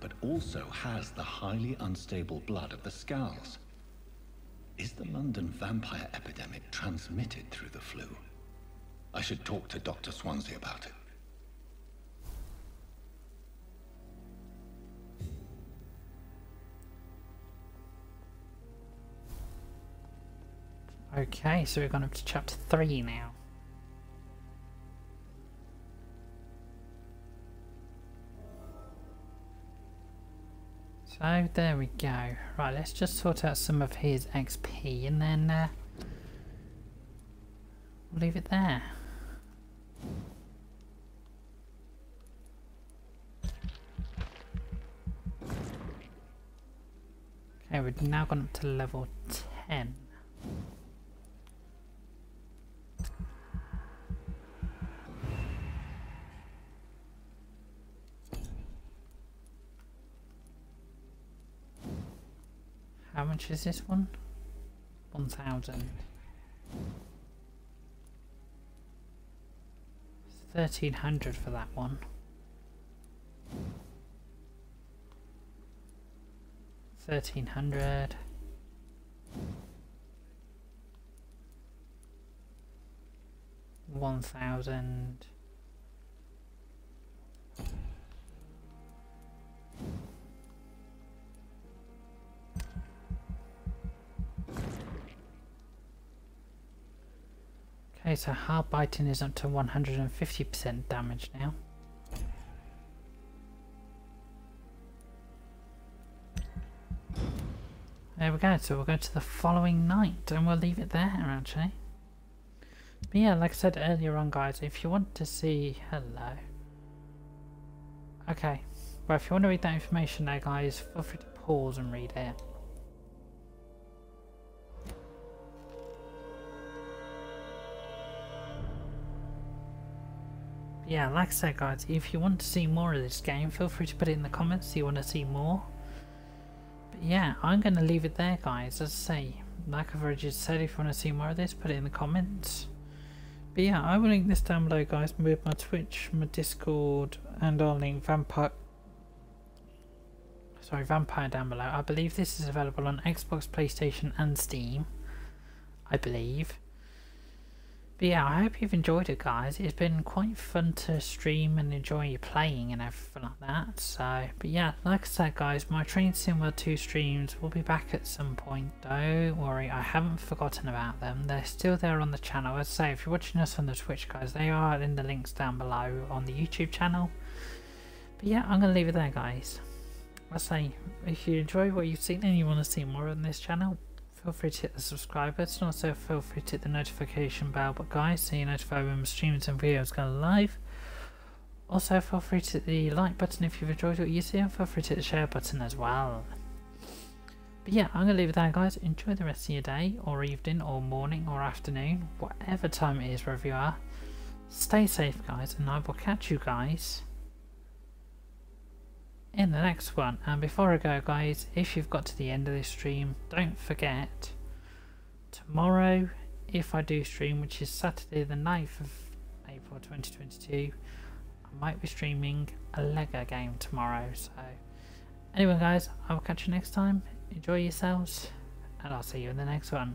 but also has the highly unstable blood of the Scows. Is the London vampire epidemic transmitted through the flu? I should talk to Dr. Swansea about it. Okay, so we've gone up to chapter 3 now. So there we go. Right, let's just sort out some of his XP and then we'll leave it there. Okay, we've now gone up to level 10. How much is this one? 1,000. 1,300 for that one. 1,300. 1,000. Okay, so hard biting is up to 150% damage now. There we go, so we'll go to the following night and we'll leave it there actually. But yeah, like I said earlier on guys, if you want to see... Hello. Okay, well if you want to read that information there guys, feel free to pause and read it. Yeah, like I said guys, if you want to see more of this game, feel free to put it in the comments if you want to see more. But yeah, I'm going to leave it there guys, as I say, like I've already just said, if you want to see more of this, put it in the comments. But yeah, I will link this down below guys, with my Twitch, my Discord, and I'll link Vampyr down below. I believe this is available on Xbox, PlayStation and Steam, I believe. But yeah, I hope you've enjoyed it guys. It's been quite fun to stream and enjoy playing and everything like that. So, but yeah, like I said guys, my Train Sim 2 streams will be back at some point. Don't worry, I haven't forgotten about them. They're still there on the channel. As I say, if you're watching us on the Twitch guys, they are in the links down below on the YouTube channel. But yeah, I'm going to leave it there guys. As I say, if you enjoy what you've seen and you want to see more on this channel, feel free to hit the subscribe button, also feel free to hit the notification bell, but guys, so you're notified when my streams and videos go live. Also feel free to hit the like button if you've enjoyed what you see, and feel free to hit the share button as well. But yeah, I'm going to leave it there guys. Enjoy the rest of your day, or evening, or morning, or afternoon, whatever time it is wherever you are. Stay safe guys, and I will catch you guys in the next one. And before I go guys, if you've got to the end of this stream, don't forget, tomorrow if I do stream, which is Saturday the 9th of April 2022, I might be streaming a Lego game tomorrow. So anyway guys, I will catch you next time. Enjoy yourselves and I'll see you in the next one.